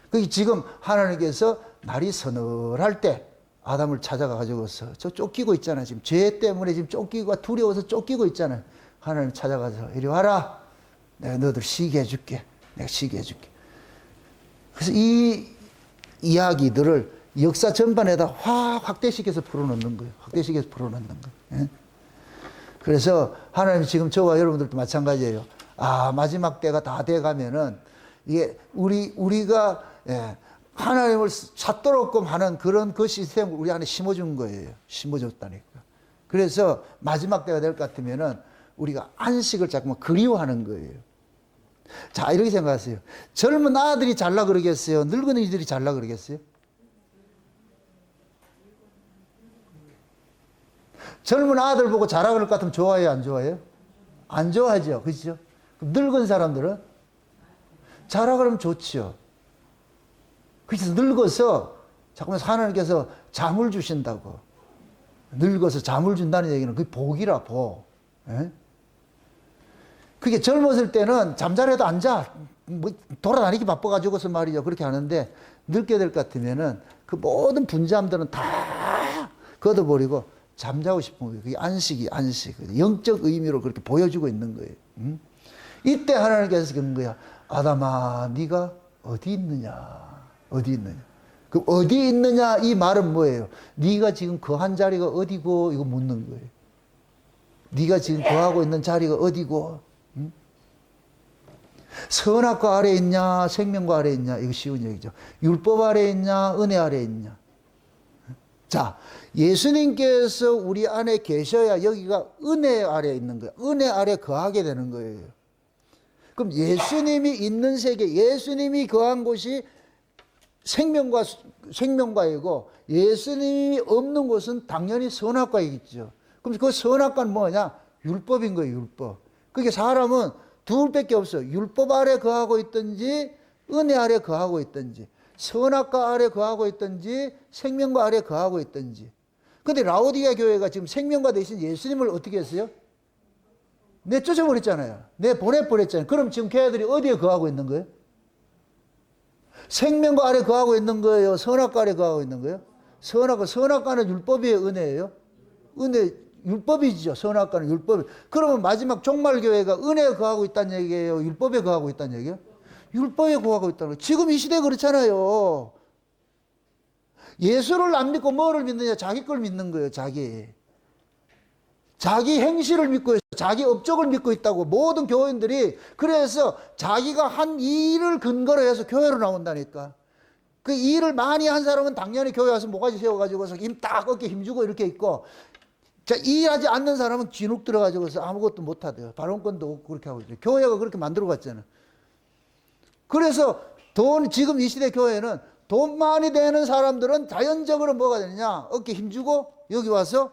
그 지금 하나님께서 날이 서늘할 때 아담을 찾아가가지고서 저 쫓기고 있잖아요. 지금 죄 때문에 지금 쫓기고 두려워서 쫓기고 있잖아요. 하나님 찾아가서 이리 와라. 내가 너희들 쉬게 해줄게. 내가 쉬게 해줄게. 그래서 이 이야기들을 역사 전반에다 확대시켜서 풀어놓는 거예요. 확대시켜서 풀어놓는 거예요. 그래서 하나님 지금 저와 여러분들도 마찬가지예요. 마지막 때가 다 돼가면은 이게 우리가 하나님을 찾도록끔 하는 그런 그 시스템을 우리 안에 심어준 거예요. 심어줬다니까. 그래서 마지막 때가 될 것 같으면은 우리가 안식을 자꾸만 그리워하는 거예요. 자, 이렇게 생각하세요. 젊은 아들이 잘라 그러겠어요? 늙은이들이 잘라 그러겠어요? 젊은 아들 보고 자라 그럴 것 같으면 좋아해요, 안 좋아해요? 안 좋아하죠. 그렇죠? 늙은 사람들은 자라 그러면 좋지요. 그래서 늙어서 자꾸만 하나님께서 잠을 주신다고. 늙어서 잠을 준다는 얘기는 그게 복이라, 복. 그게 젊었을 때는 잠자리에도 앉아. 뭐 돌아다니기 바빠가지고서 말이죠. 그렇게 하는데 늙게 될 것 같으면은 그 모든 분잠들은 다 걷어버리고 잠자고 싶은 거예요. 그게 안식이 안식. 영적 의미로 그렇게 보여주고 있는 거예요. 이때 하나님께서 그런 거야. 아담아, 네가 어디 있느냐? 어디 있느냐? 그 어디 있느냐 이 말은 뭐예요? 네가 지금 거한 자리가 어디고 이거 묻는 거예요. 네가 지금 거하고 있는 자리가 어디고? 선악과 아래에 있냐 생명과 아래에 있냐 이거 쉬운 얘기죠. 율법 아래에 있냐 은혜 아래에 있냐. 자, 예수님께서 우리 안에 계셔야 여기가 은혜 아래에 있는 거예요. 은혜 아래에 거하게 되는 거예요. 그럼 예수님이 있는 세계, 예수님이 거한 곳이 생명과이고 예수님이 없는 곳은 당연히 선악과이겠죠. 그럼 그 선악과는 뭐냐? 율법인 거예요, 율법. 그게 사람은 둘밖에 없어요. 율법 아래 거하고 있든지 은혜 아래 거하고 있든지 선악과 아래 거하고 있든지 생명과 아래 거하고 있든지. 근데 라오디게 교회가 지금 생명과 대신 예수님을 어떻게 했어요? 내쫓아버렸잖아요. 내보내버렸잖아요. 그럼 지금 교회들이 어디에 거하고 있는 거예요? 생명과 아래 거하고 있는 거예요? 선악과 아래 거하고 있는 거예요? 선악과는 율법이에요? 은혜예요? 은혜, 율법이죠. 선악과는 율법. 그러면 마지막 종말교회가 은혜에 거하고 있다는 얘기예요? 율법에 거하고 있다는 얘기예요? 율법에 거하고 있다는 거예요. 지금 이 시대 그렇잖아요. 예수를 안 믿고 뭐를 믿느냐? 자기 걸 믿는 거예요. 자기 행실을 믿고 있어요. 자기 업적을 믿고 있다고. 모든 교인들이 그래서 자기가 한 일을 근거로 해서 교회로 나온다니까. 그 일을 많이 한 사람은 당연히 교회 와서 모가지 세워가지고서 힘 딱 어깨 힘주고 이렇게 있고, 자, 일하지 않는 사람은 진흙 들어가지고서 아무것도 못하대요. 발언권도 없고 그렇게 하고 있어요. 교회가 그렇게 만들어 갔잖아요. 그래서 지금 이 시대 교회는 돈 많이 되는 사람들은 자연적으로 뭐가 되느냐? 어깨 힘주고 여기 와서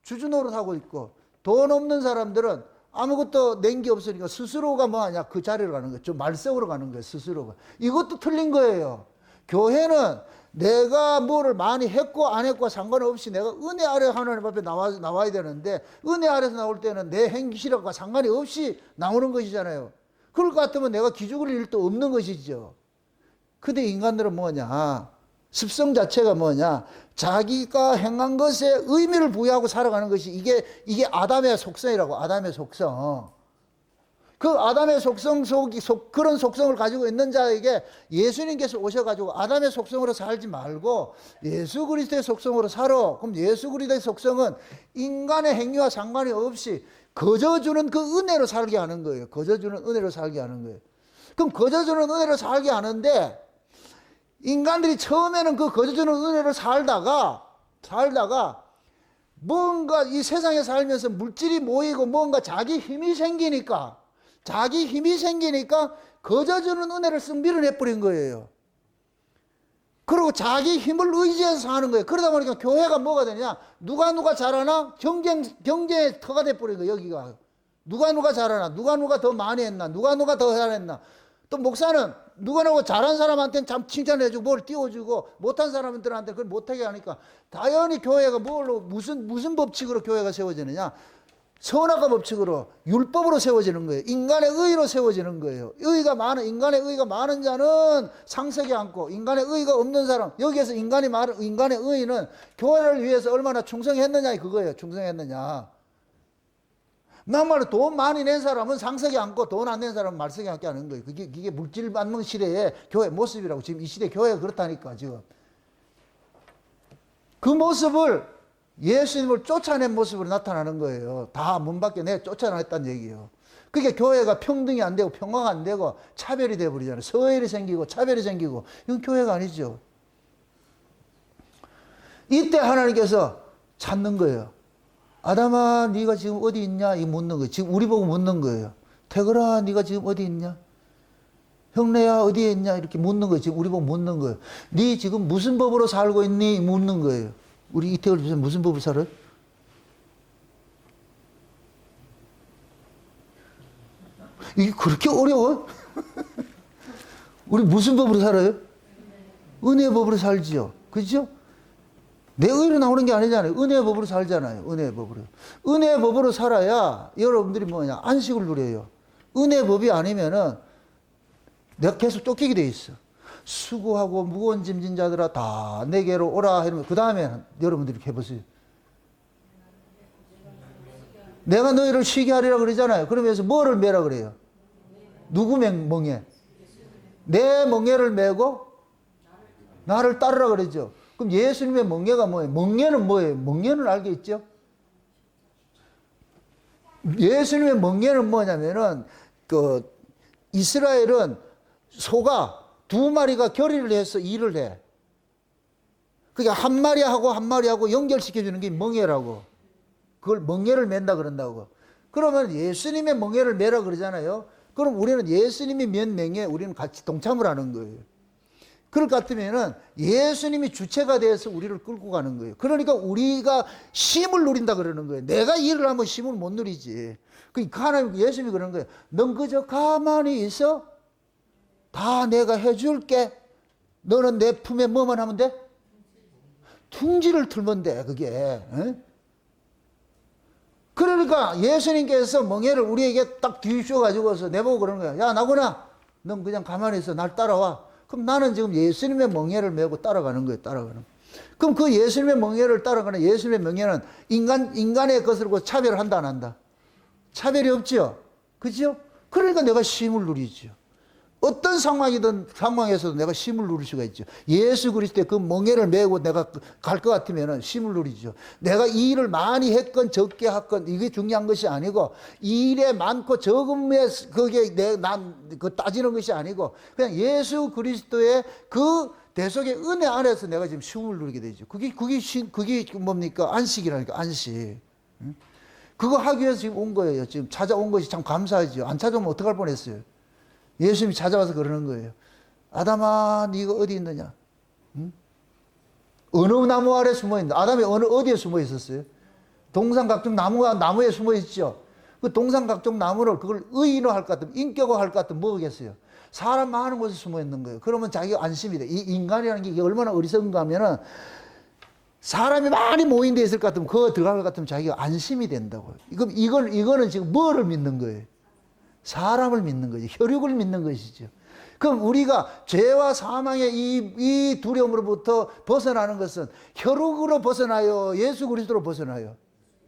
주주 노릇하고 있고, 돈 없는 사람들은 아무것도 낸 게 없으니까 스스로가 뭐하냐? 그 자리로 가는 거예요. 좀 말썽으로 가는 거예요. 스스로가. 이것도 틀린 거예요. 교회는 내가 뭐를 많이 했고 안 했고 상관없이 내가 은혜 아래 하나님 앞에 나와야 되는데, 은혜 아래서 나올 때는 내 행실과 상관이 없이 나오는 것이잖아요. 그럴 것 같으면 내가 기죽을 일도 없는 것이죠. 근데 인간들은 뭐냐? 습성 자체가 뭐냐? 자기가 행한 것에 의미를 부여하고 살아가는 것이 이게 아담의 속성이라고. 아담의 속성. 그 아담의 속성 그런 속성을 가지고 있는 자에게 예수님께서 오셔가지고 아담의 속성으로 살지 말고 예수 그리스도의 속성으로 살아. 그럼 예수 그리스도의 속성은 인간의 행위와 상관이 없이 거저주는 그 은혜로 살게 하는 거예요. 거저주는 은혜로 살게 하는 거예요. 그럼 거저주는 은혜로 살게 하는데 인간들이 처음에는 그 거저주는 은혜를 살다가 뭔가 이 세상에 살면서 물질이 모이고 뭔가 자기 힘이 생기니까 거저주는 은혜를 쓱 밀어내버린 거예요. 그리고 자기 힘을 의지해서 사는 거예요. 그러다 보니까 교회가 뭐가 되냐? 누가 잘하나? 경쟁의 터가 돼버린 거예요, 여기가. 누가 잘하나? 누가 더 많이 했나? 누가 더 잘했나? 또 목사는 누가 잘한 사람한테는 참 칭찬해주고 뭘 띄워주고 못한 사람들한테 그걸 못하게 하니까 당연히 교회가 무슨 법칙으로 교회가 세워지느냐? 선악과 법칙으로 율법으로 세워지는 거예요. 인간의 의로 세워지는 거예요. 인간의 의가 많은 자는 상석에 앉고 인간의 의가 없는 사람, 여기에서 인간의 의는 교회를 위해서 얼마나 충성했느냐 그거예요. 충성했느냐. 막말로 돈 많이 낸 사람은 상석에 앉고 돈 안 낸 사람은 말석에 앉게 하는 거예요. 그게 물질 받는 시대의 교회 모습이라고. 지금 이 시대 교회가 그렇다니까 지금. 그 모습을 예수님을 쫓아낸 모습으로 나타나는 거예요. 다 문 밖에 쫓아냈다는 얘기예요. 그게 교회가 평등이 안 되고 평화가 안 되고 차별이 되어버리잖아요. 서열이 생기고 차별이 생기고. 이건 교회가 아니죠. 이때 하나님께서 찾는 거예요. 아담아 네가 지금 어디 있냐? 이 묻는 거예요. 지금 우리 보고 묻는 거예요. 태거라 네가 지금 어디 있냐? 형네야 어디에 있냐? 이렇게 묻는 거예요. 지금 우리 보고 묻는 거예요. 네 지금 무슨 법으로 살고 있니? 묻는 거예요. 우리 이태걸 집사님 무슨 법을 살아요? 이게 그렇게 어려워? 우리 무슨 법으로 살아요? 은혜의 법으로 살지요. 그죠? 내 의로 나오는 게 아니잖아요. 은혜의 법으로 살잖아요. 은혜의 법으로. 은혜의 법으로 살아야 여러분들이 뭐냐? 안식을 누려요. 은혜의 법이 아니면은 내가 계속 쫓기게 돼 있어. 수고하고 무거운 짐진 자들아 다 내게로 오라 이러면 그 다음에 여러분들이 이렇게 해보세요. 내가 너희를 쉬게 하리라 그러잖아요. 그러면서 뭐를 매라 그래요? 누구 멍에? 내 멍에를 메고 나를 따르라 그러죠. 그럼 예수님의 멍에가 뭐예요? 멍에는 뭐예요? 멍에는 알겠죠? 예수님의 멍에는 뭐냐면은 이스라엘은 소가 두 마리가 결의를 해서 일을 해. 그러니까 한 마리하고 연결시켜주는 게 멍에라고. 그걸 멍에를 맨다 그런다고. 그러면 예수님의 멍에를 매라 그러잖아요. 그럼 우리는 예수님이 맨 멍에 우리는 같이 동참을 하는 거예요. 그럴 것 같으면은 예수님이 주체가 돼서 우리를 끌고 가는 거예요. 그러니까 우리가 쉼을 누린다 그러는 거예요. 내가 일을 하면 쉼을 못 누리지. 그러니까 하나님 예수님이 그러는 거예요. 넌 그저 가만히 있어. 다 내가 해줄게. 너는 내 품에 뭐만 하면 돼? 둥지를 틀면 돼, 그게. 에? 그러니까 예수님께서 멍에를 우리에게 딱 뒤집어가지고서 내보고 그러는 거야. 야, 나구나. 넌 그냥 가만히 있어. 날 따라와. 그럼 나는 지금 예수님의 멍에를 메고 따라가는 거예요, 따라가는. 그럼 그 예수님의 멍에를 따라가는 예수님의 멍에는 인간의 것으로 차별을 한다, 안 한다? 차별이 없죠? 그죠? 그러니까 내가 쉼을 누리죠. 어떤 상황에서도 내가 쉼을 누릴 수가 있죠. 예수 그리스도의 그 멍에를 메고 내가 갈 것 같으면 쉼을 누리죠. 내가 이 일을 많이 했건 적게 했건 이게 중요한 것이 아니고 이 일에 많고 적음에 그게 그 따지는 것이 아니고 그냥 예수 그리스도의 그 대속의 은혜 안에서 내가 지금 쉼을 누리게 되죠. 그게 뭡니까? 안식이라니까, 안식. 그거 하기 위해서 지금 온 거예요. 지금 찾아온 것이 참 감사하죠. 안 찾아오면 어떡할 뻔했어요. 예수님이 찾아와서 그러는 거예요. 아담아, 네가 어디 있느냐? 응? 어느 나무 아래 숨어 있는다. 아담이 어디에 숨어 있었어요? 동산각종 나무에 숨어 있죠. 그 동산각종 나무를 그걸 의인화 할 것 같으면 인격화 할 것 같으면 뭐겠어요? 사람 많은 곳에 숨어 있는 거예요. 그러면 자기가 안심이 돼. 이 인간이라는 게 얼마나 어리석은가 하면은 사람이 많이 모인 데 있을 것 같으면 그거 들어갈 것 같으면 자기가 안심이 된다고요. 이거는 지금 뭐를 믿는 거예요? 사람을 믿는 거죠. 혈육을 믿는 것이죠. 그럼 우리가 죄와 사망의 이 두려움으로부터 벗어나는 것은 혈육으로 벗어나요? 예수 그리스도로 벗어나요?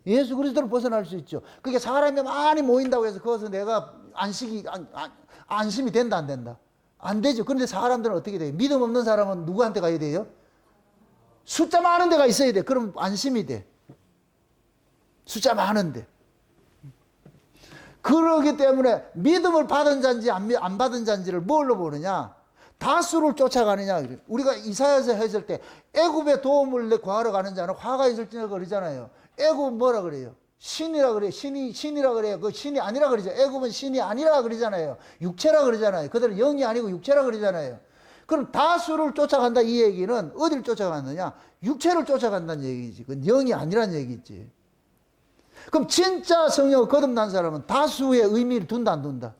예수 그리스도로 벗어날 수 있죠. 그게 사람이 많이 모인다고 해서 그것은 내가 안심이 된다, 안 된다? 안 되죠. 그런데 사람들은 어떻게 돼요? 믿음 없는 사람은 누구한테 가야 돼요? 숫자 많은 데가 있어야 돼. 그럼 안심이 돼. 숫자 많은데. 그러기 때문에 믿음을 받은 자인지 안 받은 자인지를 뭘로 보느냐? 다수를 쫓아가느냐. 우리가 이사야서 했을 때 애굽의 도움을 구하러 가는 자는 화가 있을지라 그러잖아요. 애굽은 뭐라 그래요? 신이라 그래요. 신이라 그래요. 그 신이 아니라 그러죠. 애굽은 신이 아니라 그러잖아요. 육체라 그러잖아요. 그들은 영이 아니고 육체라 그러잖아요. 그럼 다수를 쫓아간다 이 얘기는 어디를 쫓아갔느냐? 육체를 쫓아간다는 얘기지. 그건 영이 아니란 얘기지. 그럼 진짜 성령을 거듭난 사람은 다수의 의미를 둔다 안 둔다?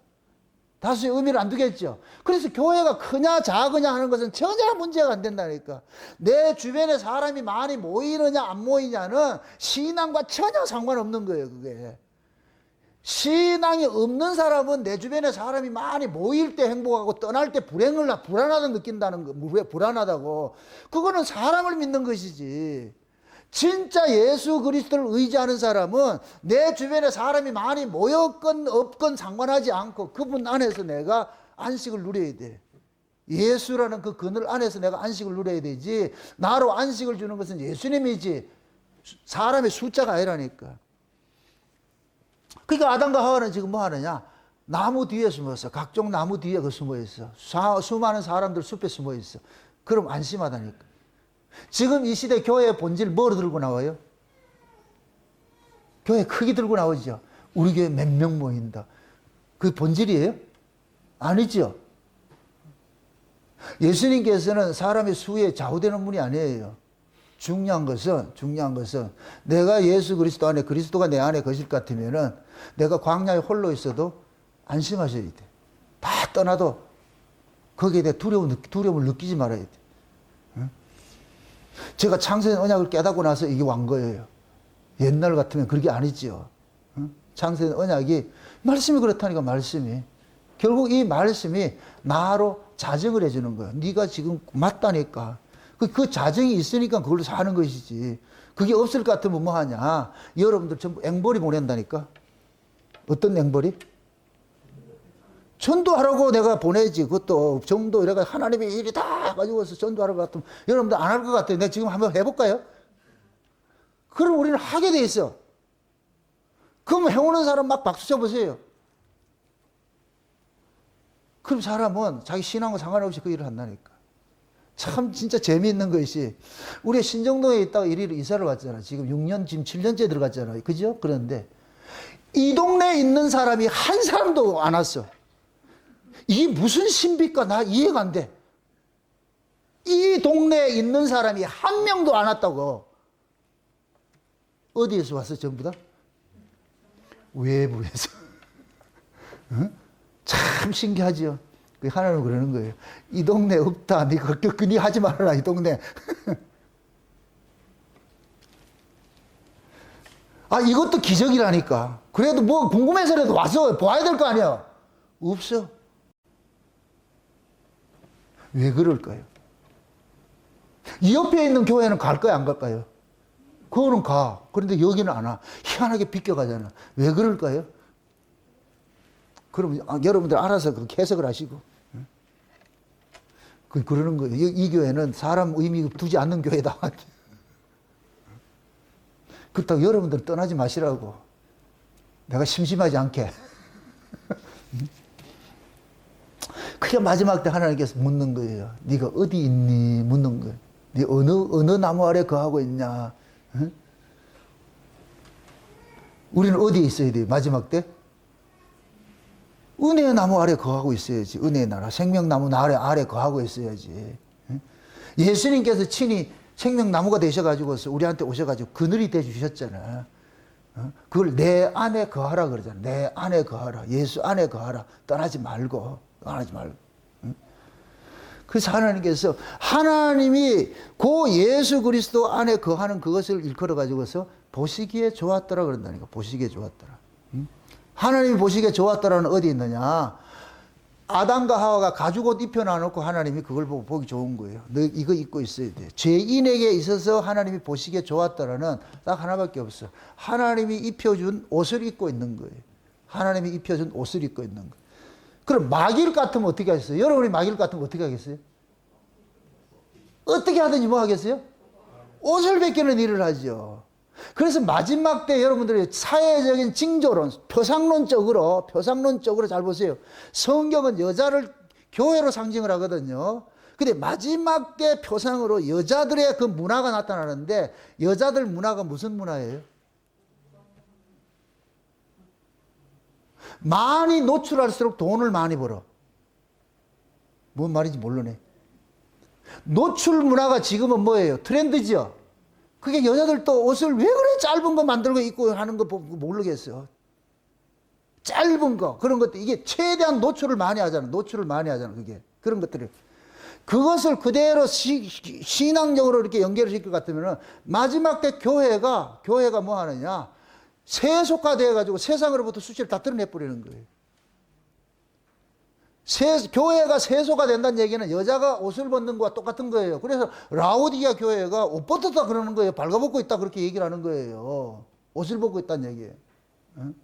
다수의 의미를 안 두겠죠. 그래서 교회가 크냐 작으냐 하는 것은 전혀 문제가 안 된다니까. 내 주변에 사람이 많이 모이느냐 안 모이냐는 신앙과 전혀 상관없는 거예요. 그게. 신앙이 없는 사람은 내 주변에 사람이 많이 모일 때 행복하고 떠날 때 불안하다 느낀다는 거. 불안하다고. 그거는 사람을 믿는 것이지. 진짜 예수 그리스도를 의지하는 사람은 내 주변에 사람이 많이 모였건 없건 상관하지 않고 그분 안에서 내가 안식을 누려야 돼. 예수라는 그 그늘 안에서 내가 안식을 누려야 되지. 나로 안식을 주는 것은 예수님이지 사람의 숫자가 아니라니까. 그러니까 아담과 하와는 지금 뭐 하느냐? 나무 뒤에 숨었어. 각종 나무 뒤에 숨어 있어. 수많은 사람들 숲에 숨어 있어. 그럼 안심하다니까. 지금 이 시대 교회의 본질 뭐로 들고 나와요? 교회 크기 들고 나오죠. 우리 교회 몇 명 모인다. 그 본질이에요? 아니죠. 예수님께서는 사람의 수에 좌우되는 분이 아니에요. 중요한 것은 내가 예수 그리스도 안에 그리스도가 내 안에 거실 것 같으면은 내가 광야에 홀로 있어도 안심하셔야 돼. 다 떠나도 거기에 대해 두려움을 느끼지 말아야 돼. 제가 창세된 언약을 깨닫고 나서 이게 완 거예요. 옛날 같으면 그게 아니지요. 창세된 언약이 말씀이 그렇다니까 말씀이. 결국 이 말씀이 나로 자정을 해주는 거예요. 네가 지금 맞다니까. 그 자정이 있으니까 그걸로 사는 것이지. 그게 없을 것 같으면 뭐 하냐. 여러분들 전부 앵벌이 보낸다니까. 어떤 앵벌이? 전도하라고 내가 보내지. 그것도 전도 이래가 하나님의 일이 다 가지고서 전도하라고 같으면 여러분들 안 할 것 같아요. 내가 지금 한번 해볼까요? 그럼 우리는 하게 돼 있어. 그럼 해오는 사람 막 박수 쳐보세요. 그럼 사람은 자기 신앙과 상관없이 그 일을 한다니까. 참 진짜 재미있는 것이 우리 신정동에 있다가 이사를 왔잖아. 지금 6년, 지금 7년째 들어갔잖아요. 그죠? 그런데 이 동네에 있는 사람이 한 사람도 안 왔어. 이게 무슨 신비일까? 나 이해가 안 돼. 이 동네에 있는 사람이 한 명도 안 왔다고. 어디에서 왔어? 전부 다? 외부에서. 응? 참 신기하지요. 하나님은 그러는 거예요. 이 동네 없다. 네가 니 하지 말아라. 이 동네. 아, 이것도 기적이라니까. 그래도 뭐 궁금해서라도 와서 봐야 될 거 아니야. 없어. 왜 그럴까요? 이 옆에 있는 교회는 갈까요? 안 갈까요? 그거는 가. 그런데 여기는 안 와. 희한하게 비껴가잖아. 왜 그럴까요? 그럼 여러분들 알아서 그렇게 해석을 하시고. 그러는 거예요. 이 교회는 사람 의미 두지 않는 교회다. 그렇다고 여러분들 떠나지 마시라고. 내가 심심하지 않게. 그게 마지막 때 하나님께서 묻는 거예요. 네가 어디 있니? 묻는 거예요. 네 어느 나무 아래 거하고 있냐? 응? 우리는 어디에 있어야 돼요? 마지막 때? 은혜의 나무 아래 거하고 있어야지. 은혜의 나라. 생명나무 아래 거하고 있어야지. 응? 예수님께서 친히 생명나무가 되셔가지고서 우리한테 오셔가지고 그늘이 되주셨잖아. 그걸 내 안에 거하라 그러잖아. 내 안에 거하라. 예수 안에 거하라. 떠나지 말고. 그래서 하나님께서 하나님이 그 예수 그리스도 안에 거하는 그것을 일컬어 가지고서 보시기에 좋았더라 그런다니까. 보시기에 좋았더라. 하나님이 보시기에 좋았더라는 어디 있느냐? 아담과 하와가 가죽옷 입혀놔놓고 하나님이 그걸 보고 보기 좋은 거예요. 너 이거 입고 있어야 돼. 죄인에게 있어서 하나님이 보시기에 좋았더라는 딱 하나밖에 없어. 하나님이 입혀준 옷을 입고 있는 거예요. 하나님이 입혀준 옷을 입고 있는 거예요. 그럼 마귀일 같으면 어떻게 하겠어요? 여러분이 마귀일 같으면 어떻게 하겠어요? 어떻게 하든지 뭐 하겠어요? 옷을 벗기는 일을 하죠. 그래서 마지막 때 여러분들의 사회적인 징조론, 표상론적으로 잘 보세요. 성경은 여자를 교회로 상징을 하거든요. 근데 마지막 때 표상으로 여자들의 그 문화가 나타나는데 여자들 문화가 무슨 문화예요? 많이 노출할수록 돈을 많이 벌어. 뭔 말인지 모르네. 노출 문화가 지금은 뭐예요? 트렌드죠. 그게 여자들도 옷을 왜 그래 짧은 거 만들고 입고 하는 거 보고 모르겠어. 짧은 거 그런 것도 이게 최대한 노출을 많이 하잖아. 노출을 많이 하잖아. 그게 그런 것들을 그것을 그대로 신앙적으로 이렇게 연결을 시킬 것 같으면은 마지막 때 교회가 뭐 하느냐? 세속화되어 가지고 세상으로부터 수치를 다 드러내 버리는 거예요. 교회가 세속화 된다는 얘기는 여자가 옷을 벗는 것과 똑같은 거예요. 그래서 라오디게아 교회가 옷 벗었다 그러는 거예요. 발가벗고 있다 그렇게 얘기를 하는 거예요. 옷을 벗고 있다는 얘기예요. 응?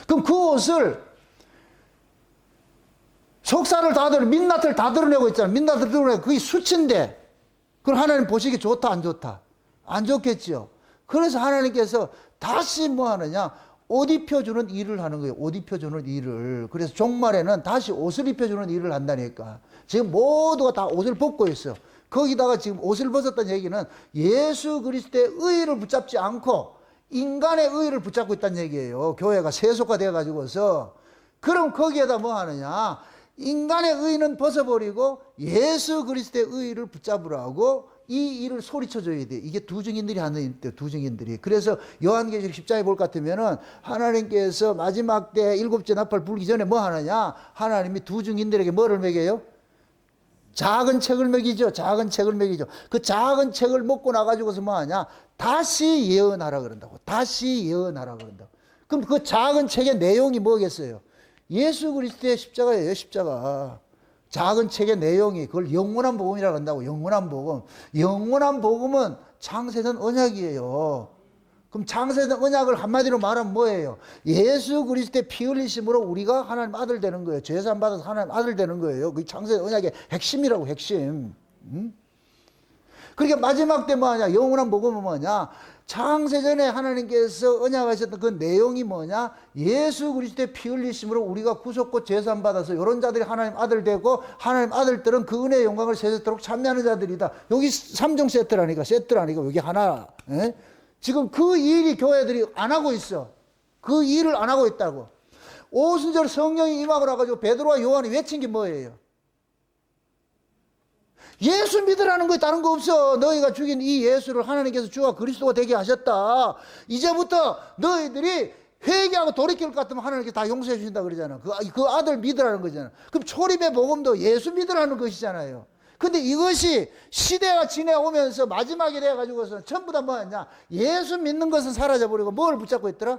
그럼 그 옷을 속살을 다 드러내고 민낯을 다 드러내고 있잖아요. 민낯을 드러내고 그게 수치인데 그걸 하나님 보시기 좋다 안 좋다? 안 좋겠죠. 그래서 하나님께서 다시 뭐 하느냐? 옷 입혀주는 일을 하는 거예요. 옷 입혀주는 일을. 그래서 종말에는 다시 옷을 입혀주는 일을 한다니까. 지금 모두가 다 옷을 벗고 있어. 거기다가 지금 옷을 벗었다는 얘기는 예수 그리스도의 의의를 붙잡지 않고 인간의 의의를 붙잡고 있다는 얘기예요. 교회가 세속화되어 가지고서. 그럼 거기에다 뭐 하느냐? 인간의 의의는 벗어버리고 예수 그리스도의 의의를 붙잡으라고 이 일을 소리쳐줘야 돼. 이게 두 증인들이 하는 일이에요. 두 증인들이. 그래서 요한계시록 10장에 볼 것 같으면은 하나님께서 마지막 때 일곱째 나팔 불기 전에 뭐 하느냐? 하나님이 두 증인들에게 뭐를 먹여요? 작은 책을 먹이죠. 작은 책을 먹이죠. 그 작은 책을 먹고 나가지고서 뭐 하냐? 다시 예언하라 그런다고. 다시 예언하라 그런다고. 그럼 그 작은 책의 내용이 뭐겠어요? 예수 그리스도의 십자가예요. 십자가. 작은 책의 내용이 그걸 영원한 복음이라고 한다고. 영원한 복음. 영원한 복음은 창세전 언약이에요. 그럼 창세전 언약을 한마디로 말하면 뭐예요? 예수 그리스도의 피 흘리심으로 우리가 하나님 아들 되는 거예요. 죄사함 받아서 하나님 아들 되는 거예요. 그게 창세전 언약의 핵심이라고. 핵심. 그러니까 마지막 때 뭐하냐? 영원한 복음은 뭐냐? 창세전에 하나님께서 언약하셨던 그 내용이 뭐냐? 예수 그리스도의 피 흘리심으로 우리가 구속고 죄사함 받아서 이런 자들이 하나님 아들 되고 하나님 아들들은 그 은혜의 영광을 세세토록 참여하는 자들이다. 여기 3종 세트라니까. 세트라니까. 여기 하나. 에? 지금 그 일이 교회들이 안 하고 있어. 그 일을 안 하고 있다고. 오순절 성령이 임하고 나가지고 베드로와 요한이 외친 게 뭐예요? 예수 믿으라는 거에 다른 거 없어. 너희가 죽인 이 예수를 하나님께서 주와 그리스도가 되게 하셨다. 이제부터 너희들이 회개하고 돌이킬 것 같으면 하나님께서 다 용서해 주신다 그러잖아. 그 아들 믿으라는 거잖아. 그럼 초림의 복음도 예수 믿으라는 것이잖아요. 근데 이것이 시대가 지내오면서 마지막에 돼가지고서 전부 다 뭐였냐? 예수 믿는 것은 사라져버리고 뭘 붙잡고 있더라?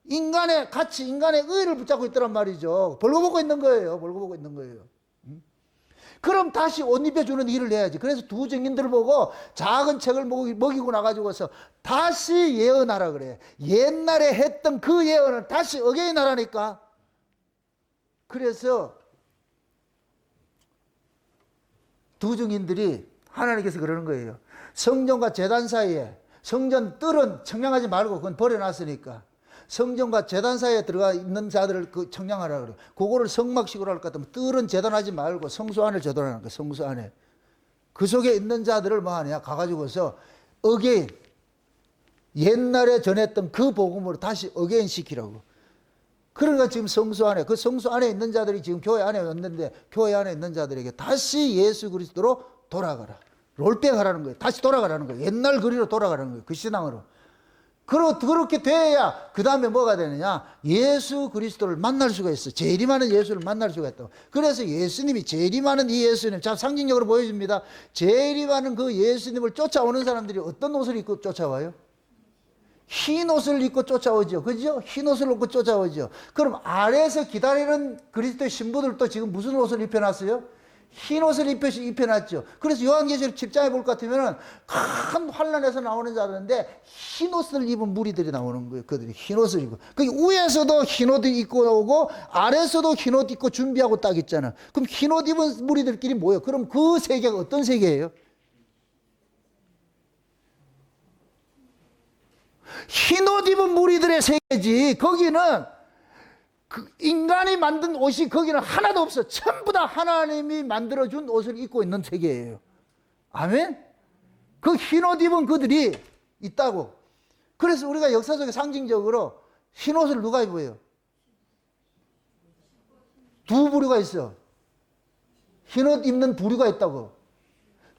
인간의 가치, 인간의 의를 붙잡고 있더란 말이죠. 벌거벗고 있는 거예요. 벌거벗고 있는 거예요. 그럼 다시 옷 입혀주는 일을 해야지. 그래서 두 증인들을 보고 작은 책을 먹이고 나가지고서 다시 예언하라 그래. 옛날에 했던 그 예언을 다시 어게인 하라니까. 그래서 두 증인들이 하나님께서 그러는 거예요. 성전과 제단 사이에, 성전 뜰은 청량하지 말고 그건 버려놨으니까 성전과 제단 사이에 들어가 있는 자들을 그 청량하라 그래요. 그거를 성막식으로 할 것 같으면 뜰은 제단하지 말고 성소 안을 제단하는 거예요. 성소 안에. 그 속에 있는 자들을 뭐 하냐? 가가지고서 어게인, 옛날에 전했던 그 복음으로 다시 어게인 시키라고. 그러니까 지금 성소 안에, 그 성소 안에 있는 자들이 지금 교회 안에 왔는데 교회 안에 있는 자들에게 다시 예수 그리스도로 돌아가라. 롤백 하라는 거예요. 다시 돌아가라는 거예요. 옛날 거리로 돌아가라는 거예요. 그 신앙으로. 그렇게 돼야 그 다음에 뭐가 되느냐? 예수 그리스도를 만날 수가 있어. 재림하는 예수를 만날 수가 있다고. 그래서 예수님이 재림하는 이 예수님, 자 상징적으로 보여줍니다. 재림하는 그 예수님을 쫓아오는 사람들이 어떤 옷을 입고 쫓아와요? 흰 옷을 입고 쫓아오죠. 그죠? 흰 옷을 입고 쫓아오죠. 그럼 아래에서 기다리는 그리스도의 신부들도 지금 무슨 옷을 입혀놨어요? 흰 옷을 입혀놨죠. 그래서 요한계시록 10장에 볼 것 같으면 큰 환란에서 나오는 자들인데 흰 옷을 입은 무리들이 나오는 거예요. 그들이 흰 옷을 입고. 그 위에서도 흰 옷 입고 오고 아래에서도 흰 옷 입고 준비하고 딱 있잖아. 그럼 흰 옷 입은 무리들끼리 뭐예요? 그럼 그 세계가 어떤 세계예요? 흰 옷 입은 무리들의 세계지. 거기는 그 인간이 만든 옷이 거기는 하나도 없어. 전부 다 하나님이 만들어준 옷을 입고 있는 세계예요. 아멘? 그 흰 옷 입은 그들이 있다고. 그래서 우리가 역사 속에 상징적으로 흰 옷을 누가 입어요? 두 부류가 있어. 흰 옷 입는 부류가 있다고.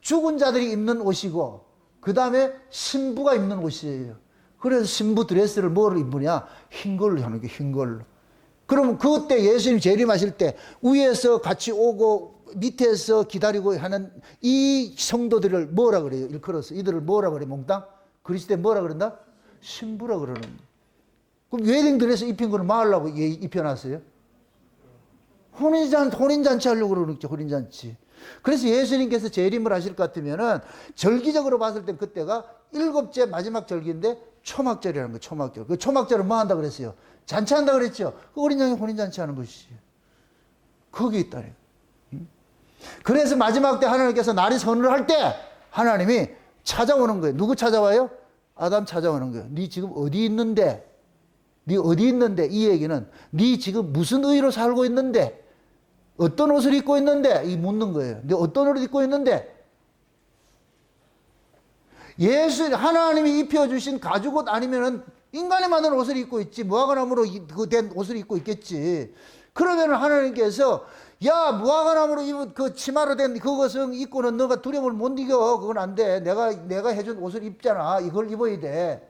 죽은 자들이 입는 옷이고, 그 다음에 신부가 입는 옷이에요. 그래서 신부 드레스를 뭐를 입느냐? 흰 걸로 하는 게 흰 걸로. 그러면 그때 예수님 재림하실 때 위에서 같이 오고 밑에서 기다리고 하는 이 성도들을 뭐라 그래요? 일컬어서 이들을 뭐라 그래? 몽땅? 그리스도에 뭐라 그런다? 신부라 그러는. 그럼 웨딩 드레스 입힌 거는 뭐 하려고 입혀놨어요? 혼인잔치 하려고 그러겠죠. 혼인잔치. 그래서 예수님께서 재림을 하실 것 같으면은 절기적으로 봤을 때 그때가 7째 마지막 절기인데 초막절이라는 거예요. 초막절. 그 초막절은 뭐 한다 그랬어요? 잔치한다 그랬죠. 그 어린 양이 혼인잔치 하는 것이지. 거기 있다니. 그래서 마지막 때 하나님께서 날이 선을 할 때 하나님이 찾아오는 거예요. 누구 찾아와요? 아담 찾아오는 거예요. 네 지금 어디 있는데? 네 어디 있는데? 이 얘기는 네 지금 무슨 의로 살고 있는데? 어떤 옷을 입고 있는데? 이 묻는 거예요. 네 어떤 옷을 입고 있는데? 하나님이 입혀주신 가죽옷 아니면은 인간이 만든 옷을 입고 있지. 무화과나무로 된 옷을 입고 있겠지. 그러면 하나님께서 야, 무화과나무로 입은 그 치마로 된 그것은 입고는 너가 두려움을 못 이겨. 그건 안 돼. 내가 해준 옷을 입잖아. 이걸 입어야 돼.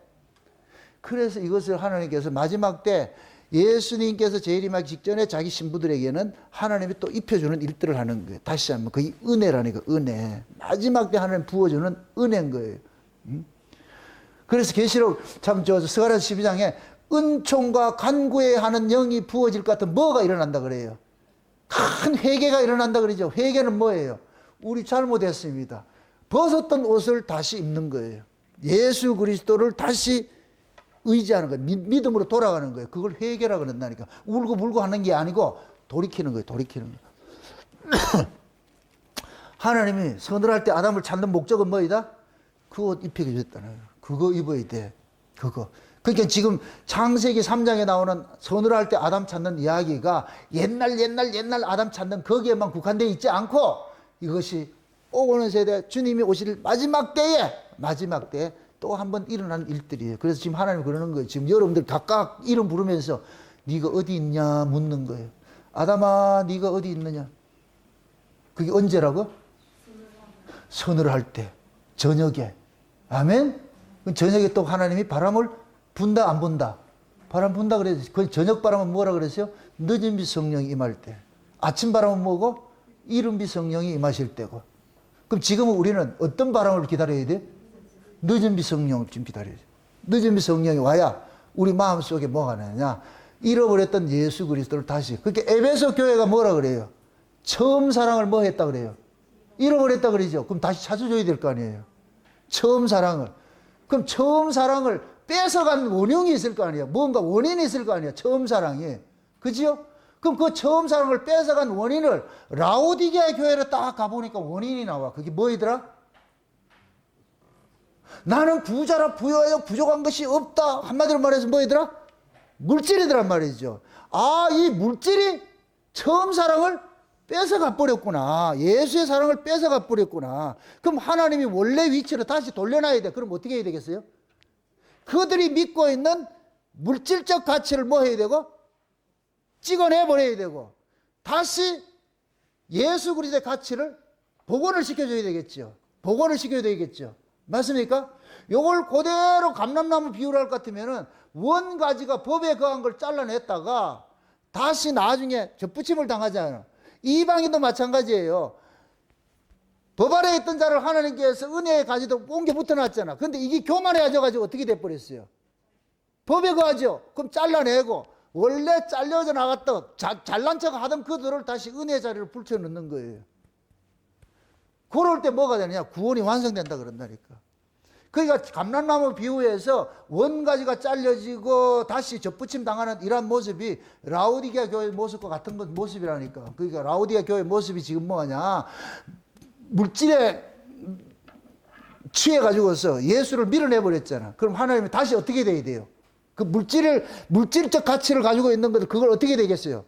그래서 이것을 하나님께서 마지막 때 예수님께서 재림하기 직전에 자기 신부들에게는 하나님이 또 입혀주는 일들을 하는 거예요. 다시 한번 그게 은혜라니까. 은혜. 마지막 때 하나님 부어주는 은혜인 거예요. 그래서 계시록 참 스가랴 12장에 은총과 간구에 하는 영이 부어질 것 같은 뭐가 일어난다 그래요. 큰 회개가 일어난다 그러죠. 회개는 뭐예요? 우리 잘못했습니다. 벗었던 옷을 다시 입는 거예요. 예수 그리스도를 다시 의지하는 거예요. 믿음으로 돌아가는 거예요. 그걸 회개라 그런다니까. 울고 불고 하는 게 아니고 돌이키는 거예요. 돌이키는 거예요. 하나님이 선을 할 때 아담을 찾는 목적은 뭐이다? 그 옷 입히게 줬다는 거예요. 그거 입어야 돼. 그거. 그러니까 지금 창세기 3장에 나오는 선을 할 때 아담 찾는 이야기가 옛날 아담 찾는 거기에만 국한되어 있지 않고 이것이 오고는 세대 주님이 오실 마지막 때에 또 한 번 일어나는 일들이에요. 그래서 지금 하나님 그러는 거예요. 지금 여러분들 각각 이름 부르면서 네가 어디 있냐 묻는 거예요. 아담아 네가 어디 있느냐. 그게 언제라고? 선을 할 때 저녁에. 아멘. 저녁에 또 하나님이 바람을 분다 안 분다? 바람 분다 그랬어요. 그 저녁 바람은 뭐라 그랬어요? 늦은 비 성령이 임할 때. 아침 바람은 뭐고? 이른 비 성령이 임하실 때고. 그럼 지금은 우리는 어떤 바람을 기다려야 돼? 늦은 비 성령을 지금 기다려야 돼. 늦은 비 성령이 와야 우리 마음속에 뭐가 나냐? 잃어버렸던 예수 그리스도를 다시. 그렇게 에베소 교회가 뭐라 그래요? 처음 사랑을 뭐 했다 그래요? 잃어버렸다 그러죠. 그럼 다시 찾아줘야 될 거 아니에요? 처음 사랑을. 그럼 처음 사랑을 뺏어간 원흉이 있을 거 아니에요? 뭔가 원인이 있을 거 아니에요? 처음 사랑이. 그죠? 그럼 그 처음 사랑을 뺏어간 원인을 라오디게아 교회로 딱 가보니까 원인이 나와. 그게 뭐이더라? 나는 부자라 부여하여 부족한 것이 없다. 한마디로 말해서 뭐이더라? 물질이더란 말이죠. 아, 이 물질이 처음 사랑을 뺏어가 버렸구나. 예수의 사랑을 뺏어가 버렸구나. 그럼 하나님이 원래 위치로 다시 돌려놔야 돼. 그럼 어떻게 해야 되겠어요? 그들이 믿고 있는 물질적 가치를 뭐 해야 되고? 찍어내버려야 되고 다시 예수 그리스도의 가치를 복원을 시켜줘야 되겠죠. 복원을 시켜야 되겠죠. 맞습니까? 요걸 그대로 감람나무 비유를 할 것 같으면은 원가지가 법에 거한 걸 잘라냈다가 다시 나중에 접붙임을 당하잖아요. 이방인도 마찬가지예요. 법 아래에 있던 자를 하나님께서 은혜의 가지도 옮겨 붙여놨잖아. 근데 이게 교만해져가지고 어떻게 돼버렸어요? 법에 거하죠. 그럼 잘라내고 원래 잘려져 나갔던 잘난 척 하던 그들을 다시 은혜의 자리를 붙여넣는 거예요. 그럴 때 뭐가 되느냐? 구원이 완성된다 그런다니까. 그러니까 감람나무 비유에서 원가지가 잘려지고 다시 접붙임 당하는 이러한 모습이 라오디게아 교회의 모습과 같은 모습이라니까. 그러니까 라오디게아 교회의 모습이 지금 뭐냐? 물질에 취해가지고서 예수를 밀어내버렸잖아. 그럼 하나님이 다시 어떻게 돼야 돼요? 그 물질적 가치를 가지고 있는 것들, 그걸 어떻게 되겠어요?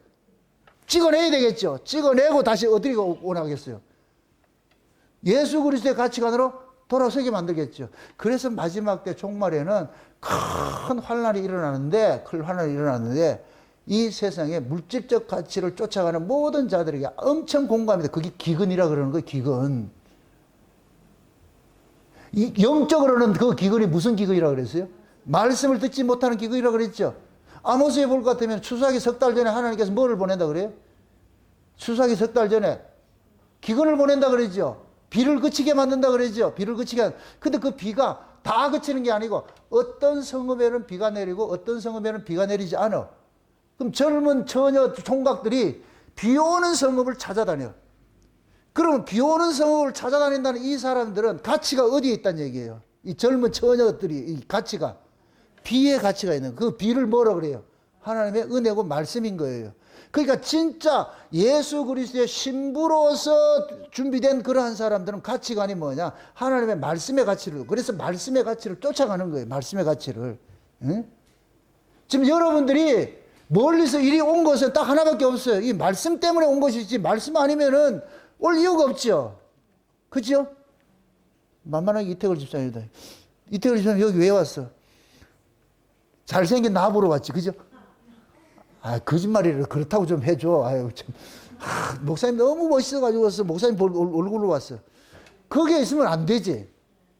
찍어내야 되겠죠. 찍어내고 다시 어떻게 원하겠어요? 예수 그리스도의 가치관으로 돌아서게 만들겠죠. 그래서 마지막 때 종말에는 큰 환란이 일어나는데 이 세상에 물질적 가치를 쫓아가는 모든 자들에게 엄청 공감합니다. 그게 기근이라 그러는 거예요. 기근. 이 영적으로는 그 기근이 무슨 기근이라 그랬어요? 말씀을 듣지 못하는 기근이라 그랬죠. 아모스에 볼 것 같으면 추수하기 석 달 전에 하나님께서 뭐를 보낸다 그래요? 추수하기 석 달 전에 기근을 보낸다 그랬죠. 비를 그치게 만든다 그랬죠. 비를 그치게. 근데 그 비가 다 그치는 게 아니고 어떤 성읍에는 비가 내리고 어떤 성읍에는 비가 내리지 않아. 그럼 젊은 처녀 총각들이 비 오는 성읍을 찾아다녀. 그러면 비 오는 성읍을 찾아다닌다는 이 사람들은 가치가 어디에 있다는 얘기예요. 이 젊은 처녀들이 이 가치가 비의 가치가 있는, 그 비를 뭐라 그래요? 하나님의 은혜고 말씀인 거예요. 그러니까 진짜 예수 그리스도의 신부로서 준비된 그러한 사람들은 가치관이 뭐냐? 하나님의 말씀의 가치를, 그래서 말씀의 가치를 쫓아가는 거예요. 말씀의 가치를. 응? 지금 여러분들이 멀리서 이리 온 것은 딱 하나밖에 없어요. 이 말씀 때문에 온 것이지, 말씀 아니면은 올 이유가 없죠. 그죠? 만만하게 이태걸 집사님이다. 이태걸 집사님 여기 왜 왔어? 잘생긴 나 보러 왔지. 그죠? 아, 거짓말이래. 그렇다고 좀 해줘. 아유, 참. 목사님 너무 멋있어가지고 왔어. 목사님 얼굴로 왔어. 거기에 있으면 안 되지.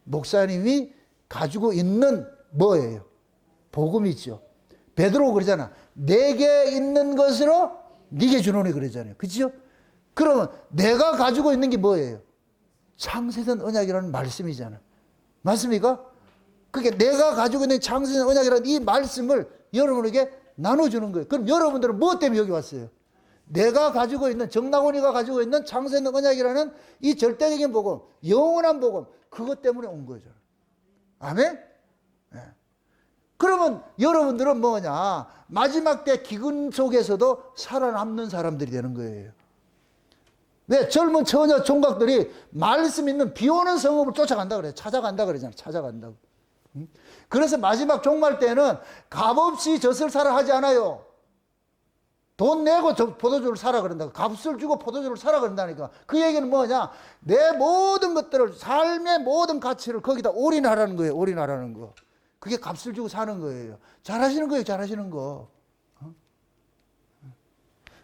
목사님이 가지고 있는 뭐예요? 복음이죠. 베드로 그러잖아. 내게 있는 것으로 네게 주노니 그러잖아요. 그죠? 그러면 내가 가지고 있는 게 뭐예요? 창세전 언약이라는 말씀이잖아. 맞습니까? 그게 내가 가지고 있는 창세전 언약이라는 이 말씀을 여러분에게 나눠주는 거예요. 그럼 여러분들은 무엇 때문에 여기 왔어요? 내가 가지고 있는, 정나곤이가 가지고 있는 창세전 언약이라는 이 절대적인 복음, 영원한 복음, 그것 때문에 온 거죠. 아멘? 네. 그러면 여러분들은 뭐냐? 마지막 때 기근 속에서도 살아남는 사람들이 되는 거예요. 왜? 젊은 처녀 총각들이 말씀 있는 비 오는 성읍을 쫓아간다 그래요. 찾아간다 그러잖아요. 찾아간다고. 그래서 마지막 종말 때는 값없이 젖을 사라 하지 않아요. 돈 내고 포도주를 사라 그런다고. 값을 주고 포도주를 사라 그런다니까. 그 얘기는 뭐냐? 내 모든 것들을, 삶의 모든 가치를 거기다 올인하라는 거예요. 올인하라는 거. 그게 값을 주고 사는 거예요. 잘하시는 거예요. 잘하시는 거.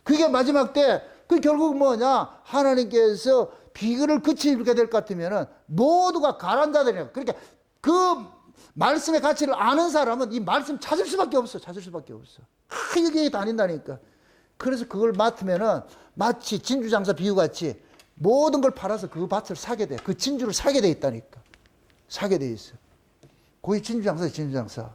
그게 마지막 때, 그 결국 뭐냐? 하나님께서 비근을 그치게 될 것 같으면은 모두가 가난 자들이에요. 그러니까 그 말씀의 가치를 아는 사람은 이 말씀 찾을 수밖에 없어. 찾을 수밖에 없어. 여기에 다닌다니까. 그래서 그걸 맡으면은 마치 진주장사 비유같이 모든 걸 팔아서 그 밭을 사게 돼. 그 진주를 사게 돼 있다니까. 사게 돼 있어. 거의 진주장사예요. 진주장사.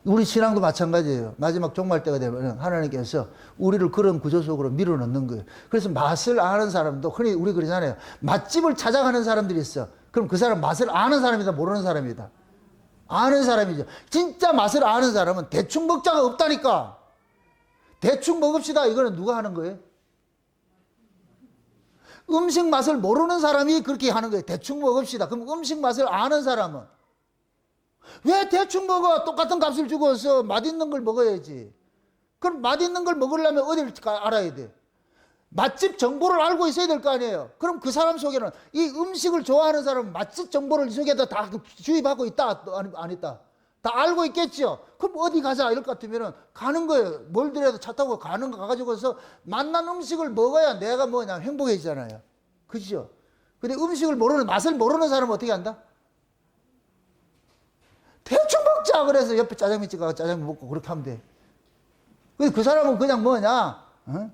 우리 신앙도 마찬가지예요. 마지막 종말 때가 되면 하나님께서 우리를 그런 구조 속으로 밀어넣는 거예요. 그래서 맛을 아는 사람도, 흔히 우리 그러잖아요. 맛집을 찾아가는 사람들이 있어. 그럼 그 사람 맛을 아는 사람이다, 모르는 사람이다? 아는 사람이죠. 진짜 맛을 아는 사람은 대충 먹자가 없다니까. 대충 먹읍시다. 이거는 누가 하는 거예요? 음식 맛을 모르는 사람이 그렇게 하는 거예요. 대충 먹읍시다. 그럼 음식 맛을 아는 사람은 왜 대충 먹어? 똑같은 값을 주고서 맛있는 걸 먹어야지. 그럼 맛있는 걸 먹으려면 어디를 알아야 돼? 맛집 정보를 알고 있어야 될 거 아니에요. 그럼 그 사람 속에는, 이 음식을 좋아하는 사람은 맛집 정보를 이 속에다 다 주입하고 있다, 안 있다? 다 알고 있겠죠. 그럼 어디 가자 이럴 것 같으면 가는 거예요. 멀더라도 차 타고 가는 거 가가지고서 맛난 음식을 먹어야 내가 뭐냐 행복해지잖아요. 그죠? 근데 음식을 모르는, 맛을 모르는 사람은 어떻게 한다? 대충 먹자 그래서 옆에 짜장면집 가서 짜장면 먹고 그렇게 하면 돼. 근데 그 사람은 그냥 뭐냐, 어?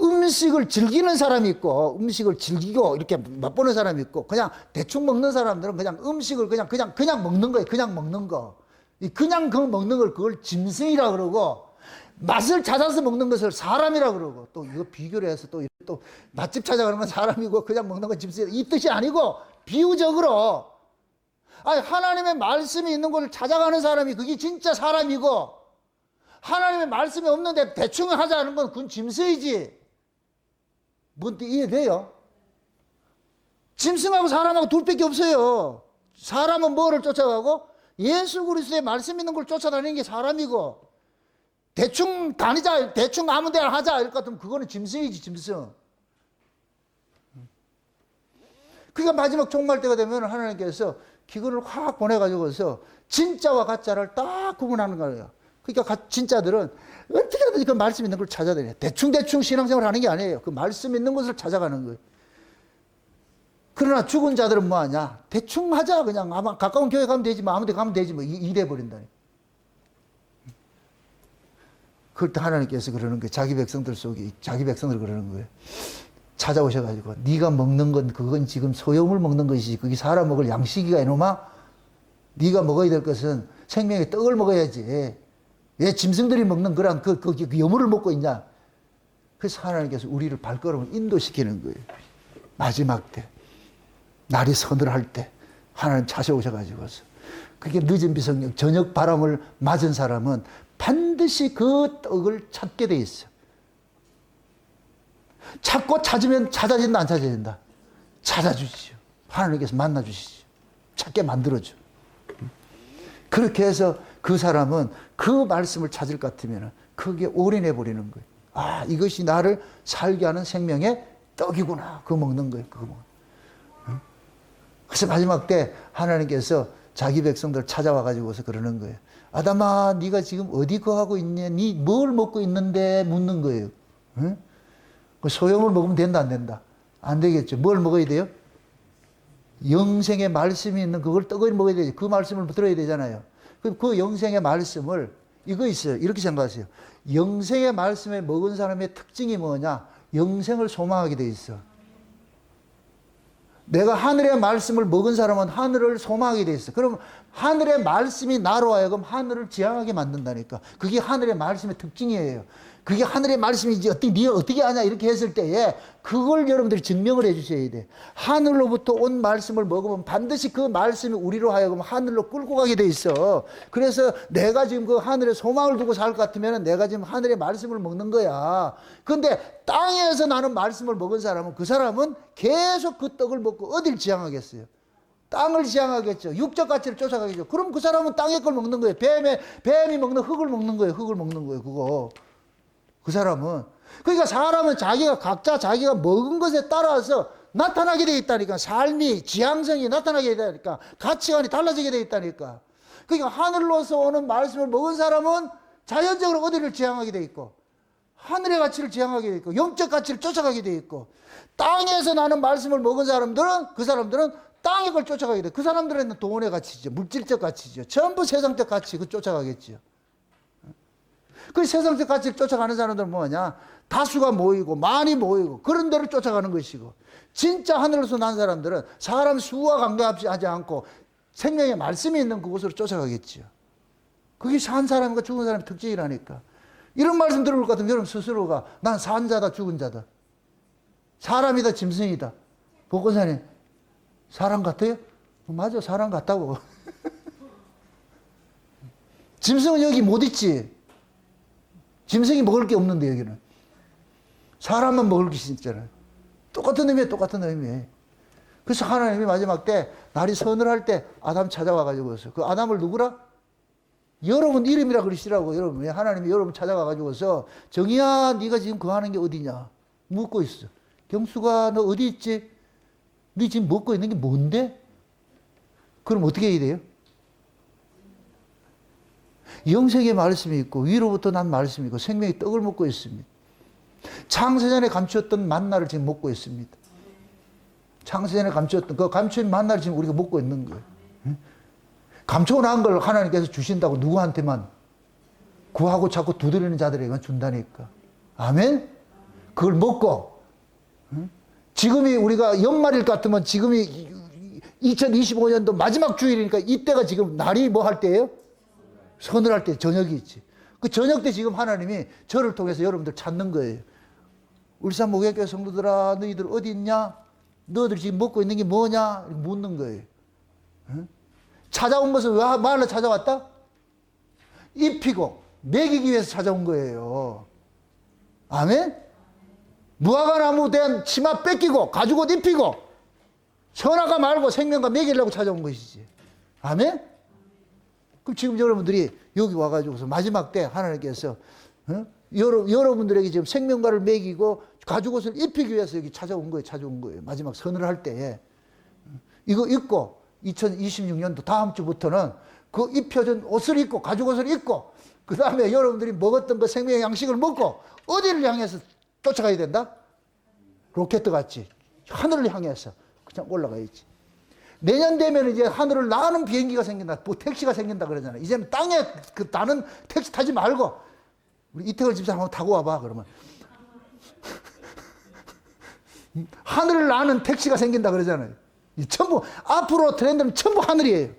음식을 즐기는 사람이 있고, 음식을 즐기고 이렇게 맛보는 사람이 있고, 그냥 대충 먹는 사람들은 그냥 음식을 그냥 먹는 거예요. 그냥 먹는 거. 그냥 그 먹는 걸 그걸 짐승이라 그러고, 맛을 찾아서 먹는 것을 사람이라 그러고, 또 이거 비교를 해서 또 맛집 찾아가는 건 사람이고 그냥 먹는 건 짐승이라, 이 뜻이 아니고 비유적으로, 아니, 하나님의 말씀이 있는 곳을 찾아가는 사람이 그게 진짜 사람이고, 하나님의 말씀이 없는데 대충 하자는 건 그건 짐승이지. 뭔 뜻 이해돼요? 짐승하고 사람하고 둘밖에 없어요. 사람은 뭐를 쫓아가고? 예수 그리스도의 말씀 있는 걸 쫓아다니는 게 사람이고, 대충 다니자, 대충 아무 데나 하자 이럴 것 같으면 그거는 짐승이지, 짐승. 그러니까 마지막 종말 때가 되면 하나님께서 기근을 확 보내가지고서 진짜와 가짜를 딱 구분하는 거예요. 그러니까 진짜들은 어떻게 하든지 그 말씀 있는 걸 찾아다녀요. 대충 신앙생활 하는 게 아니에요. 그 말씀 있는 것을 찾아가는 거예요. 그러나 죽은 자들은 뭐 하냐? 대충 하자. 그냥 아마 가까운 교회 가면 되지 뭐, 아무 데 가면 되지 뭐, 이래 버린다니. 그럴 때 하나님께서 그러는 거예요. 자기 백성들 속에, 자기 백성들 그러는 거예요. 찾아오셔가지고, 네가 먹는 건 그건 지금 소염을 먹는 것이지, 그게 사람 먹을 양식이가 이놈아? 네가 먹어야 될 것은 생명의 떡을 먹어야지. 왜 짐승들이 먹는 거랑 그 여물을 먹고 있냐? 그래서 하나님께서 우리를 발걸음을 인도시키는 거예요. 마지막 때, 날이 서늘할 때 하나님 찾아오셔가지고서, 그게 늦은 비성령 저녁 바람을 맞은 사람은 반드시 그 떡을 찾게 돼 있어. 찾고 찾으면 찾아진다, 안 찾아진다? 찾아주시죠. 하나님께서 만나주시죠. 찾게 만들어줘. 그렇게 해서 그 사람은 그 말씀을 찾을 것 같으면 그게 올인해 버리는 거예요. 아, 이것이 나를 살게 하는 생명의 떡이구나. 그거 먹는 거예요. 그거 먹는. 그래서 마지막 때 하나님께서 자기 백성들 찾아와 가지고서 그러는 거예요. 아담아, 네가 지금 어디 거하고 있냐? 네 뭘 먹고 있는데? 묻는 거예요. 응? 그 소염을 먹으면 된다, 안 된다? 안 되겠죠. 뭘 먹어야 돼요? 영생의 말씀이 있는 그걸 떡을 먹어야 되지. 그 말씀을 들어야 되잖아요. 그 영생의 말씀을, 이거 있어요. 이렇게 생각하세요. 영생의 말씀에 먹은 사람의 특징이 뭐냐? 영생을 소망하게 돼 있어. 내가 하늘의 말씀을 먹은 사람은 하늘을 소망하게 돼 있어. 그럼 하늘의 말씀이 나로 하여금 하늘을 지향하게 만든다니까. 그게 하늘의 말씀의 특징이에요. 그게 하늘의 말씀이지 네가 어떻게 아냐 이렇게 했을 때에 그걸 여러분들이 증명을 해 주셔야 돼. 하늘로부터 온 말씀을 먹으면 반드시 그 말씀이 우리로 하여금 하늘로 끌고 가게 돼 있어. 그래서 내가 지금 그 하늘에 소망을 두고 살 것 같으면 내가 지금 하늘의 말씀을 먹는 거야. 근데 땅에서 나는 말씀을 먹은 사람은, 그 사람은 계속 그 떡을 먹고 어딜 지향하겠어요? 땅을 지향하겠죠. 육적 가치를 쫓아가겠죠. 그럼 그 사람은 땅의 걸 먹는 거예요. 뱀이 먹는 흙을 먹는 거예요. 흙을 먹는 거예요. 그거. 그 사람은. 그러니까 사람은 각자 자기가 먹은 것에 따라서 나타나게 돼 있다니까. 삶이, 지향성이 나타나게 되니까. 가치관이 달라지게 돼 있다니까. 그러니까 하늘로서 오는 말씀을 먹은 사람은 자연적으로 어디를 지향하게 돼 있고, 하늘의 가치를 지향하게 돼 있고, 영적 가치를 쫓아가게 돼 있고, 땅에서 나는 말씀을 먹은 사람들은, 그 사람들은 땅의 걸 쫓아가게 돼. 그 사람들은 돈의 가치죠. 물질적 가치죠. 전부 세상적 가치, 그 쫓아가겠죠. 그 세상적 가치를 쫓아가는 사람들은 뭐냐? 다수가 모이고 많이 모이고 그런 데를 쫓아가는 것이고, 진짜 하늘에서 난 사람들은 사람 수와 관계하지 않고 생명의 말씀이 있는 그곳으로 쫓아가겠죠. 그게 산 사람과 죽은 사람의 특징이라니까. 이런 말씀 들어볼 것 같으면 여러분 스스로가 난 산 자다, 죽은 자다, 사람이다, 짐승이다. 복권사님, 사람 같아요? 맞아, 사람 같다고. 짐승은 여기 못 있지. 짐승이 먹을 게 없는데 여기는 사람만 먹을 게 있잖아요. 똑같은 의미에 똑같은 의미에. 그래서 하나님이 마지막 때 날이 서늘할 때 아담 찾아와 가지고서, 그 아담을 누구라? 여러분 이름이라 그러시라고. 여러분, 하나님이 여러분 찾아와 가지고서, 정의야 네가 지금 거하는 게 어디냐 묻고 있어. 경수가 너 어디 있지? 네 지금 먹고 있는 게 뭔데? 그럼 어떻게 해야 돼요? 영생의 말씀이 있고 위로부터 난 말씀이 있고 생명의 떡을 먹고 있습니다. 창세전에 감추었던 만나를 지금 먹고 있습니다. 창세전에 감추었던 그 감추인 만나를 지금 우리가 먹고 있는 거예요. 감춰놓은 걸 하나님께서 주신다고 누구한테만? 구하고 찾고 두드리는 자들에게만 준다니까. 아멘? 그걸 먹고, 지금이 우리가 연말일 것 같으면 지금이 2025년도 마지막 주일이니까 이때가 지금 날이 뭐 할 때예요? 서늘할 때 저녁이 있지. 그 저녁 때 지금 하나님이 저를 통해서 여러분들 찾는 거예요. 울산 목회교회 성도들아, 너희들 어디 있냐? 너희들 지금 먹고 있는 게 뭐냐? 묻는 거예요. 찾아온 것은 왜 말로 찾아왔다? 입히고 먹이기 위해서 찾아온 거예요. 아멘? 무화과나무 된 치마 뺏기고 가죽옷 입히고 선악과 말고 생명과 먹이려고 찾아온 것이지. 아멘? 그럼 지금 여러분들이 여기 와가지고서 마지막 때 하나님께서 여러분들에게 지금 생명과를 먹이고 가죽옷을 입히기 위해서 여기 찾아온 거예요. 마지막 선을 할 때에. 이거 입고 2026년도 다음 주부터는 그 입혀진 옷을 입고 가죽옷을 입고 그 다음에 여러분들이 먹었던 그 생명의 양식을 먹고 어디를 향해서 쫓아가야 된다? 로켓 같이 하늘을 향해서 그냥 올라가야지. 내년 되면 이제 하늘을 나는 비행기가 생긴다, 뭐 택시가 생긴다 그러잖아요. 이제는 땅에 그 나는 택시 타지 말고 우리 이태걸 집사람 한번 타고 와봐 그러면 하늘을 나는 택시가 생긴다 그러잖아요. 전부 앞으로 트렌드는 전부 하늘이에요.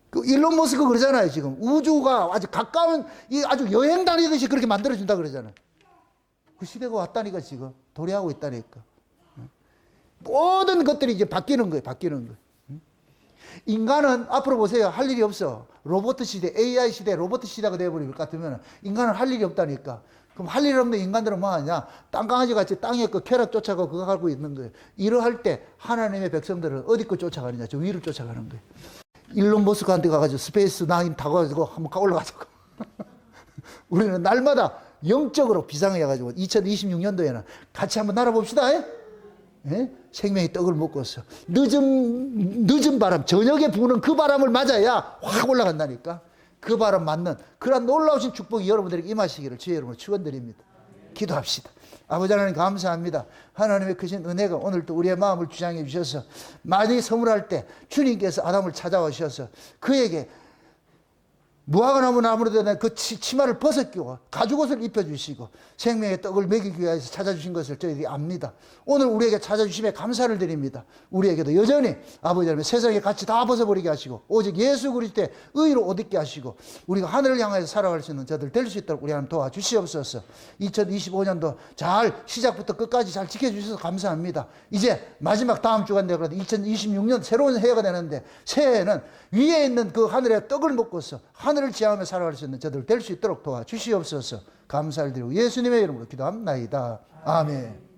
그 일론 머스크 그러잖아요. 지금 우주가 아주 가까운 이 아주 여행 다니듯이 그렇게 만들어준다 그러잖아요. 그 시대가 왔다니까 지금 도래하고 있다니까. 모든 것들이 이제 바뀌는 거예요. 인간은 앞으로 보세요. 할 일이 없어. 로봇 시대, AI 시대, 로봇 시대가 되어버릴 것 같으면 인간은 할 일이 없다니까. 그럼 할 일 없는 인간들은 뭐 하냐? 땅강아지 같이 땅에 그 쾌락 쫓아가고 그거 가고 있는 거예요. 이러할 때 하나님의 백성들은 어디 거 쫓아가느냐? 저 위를 쫓아가는 거예요. 일론 머스크한테 가가지고 스페이스 9 타고 가지고 한번 올라가자고. 우리는 날마다 영적으로 비상해가지고 2026년도에는 같이 한번 날아봅시다. 예? 생명의 떡을 먹고서 늦은 바람, 저녁에 부는 그 바람을 맞아야 확 올라간다니까. 그 바람 맞는 그런 놀라우신 축복이 여러분들에게 임하시기를 주의 이름으로 축원드립니다. 기도합시다. 아버지 하나님 감사합니다. 하나님의 크신 은혜가 오늘도 우리의 마음을 주장해 주셔서 많이 선물할 때 주님께서 아담을 찾아오셔서 그에게 무화과나무 나무로 된 그 치마를 벗어끼고 가죽옷을 입혀주시고 생명의 떡을 먹이기 위해서 찾아주신 것을 저희들이 압니다. 오늘 우리에게 찾아주심에 감사를 드립니다. 우리에게도 여전히 아버지 하나님 세상의 가치 다 벗어버리게 하시고 오직 예수 그리스도의 의로 옷 입게 하시고 우리가 하늘을 향해서 살아갈 수 있는 저들 될 수 있도록 우리 하나님 도와주시옵소서. 2025년도 잘 시작부터 끝까지 잘 지켜주셔서 감사합니다. 이제 마지막 다음 주간 되거든 2026년 새로운 해가 되는데 새해에는 위에 있는 그 하늘의 떡을 먹고서 하늘을 지향하며 살아갈 수 있는 저들 될 수 있도록 도와주시옵소서. 감사를 드리고 예수님의 이름으로 기도합나이다. 아멘.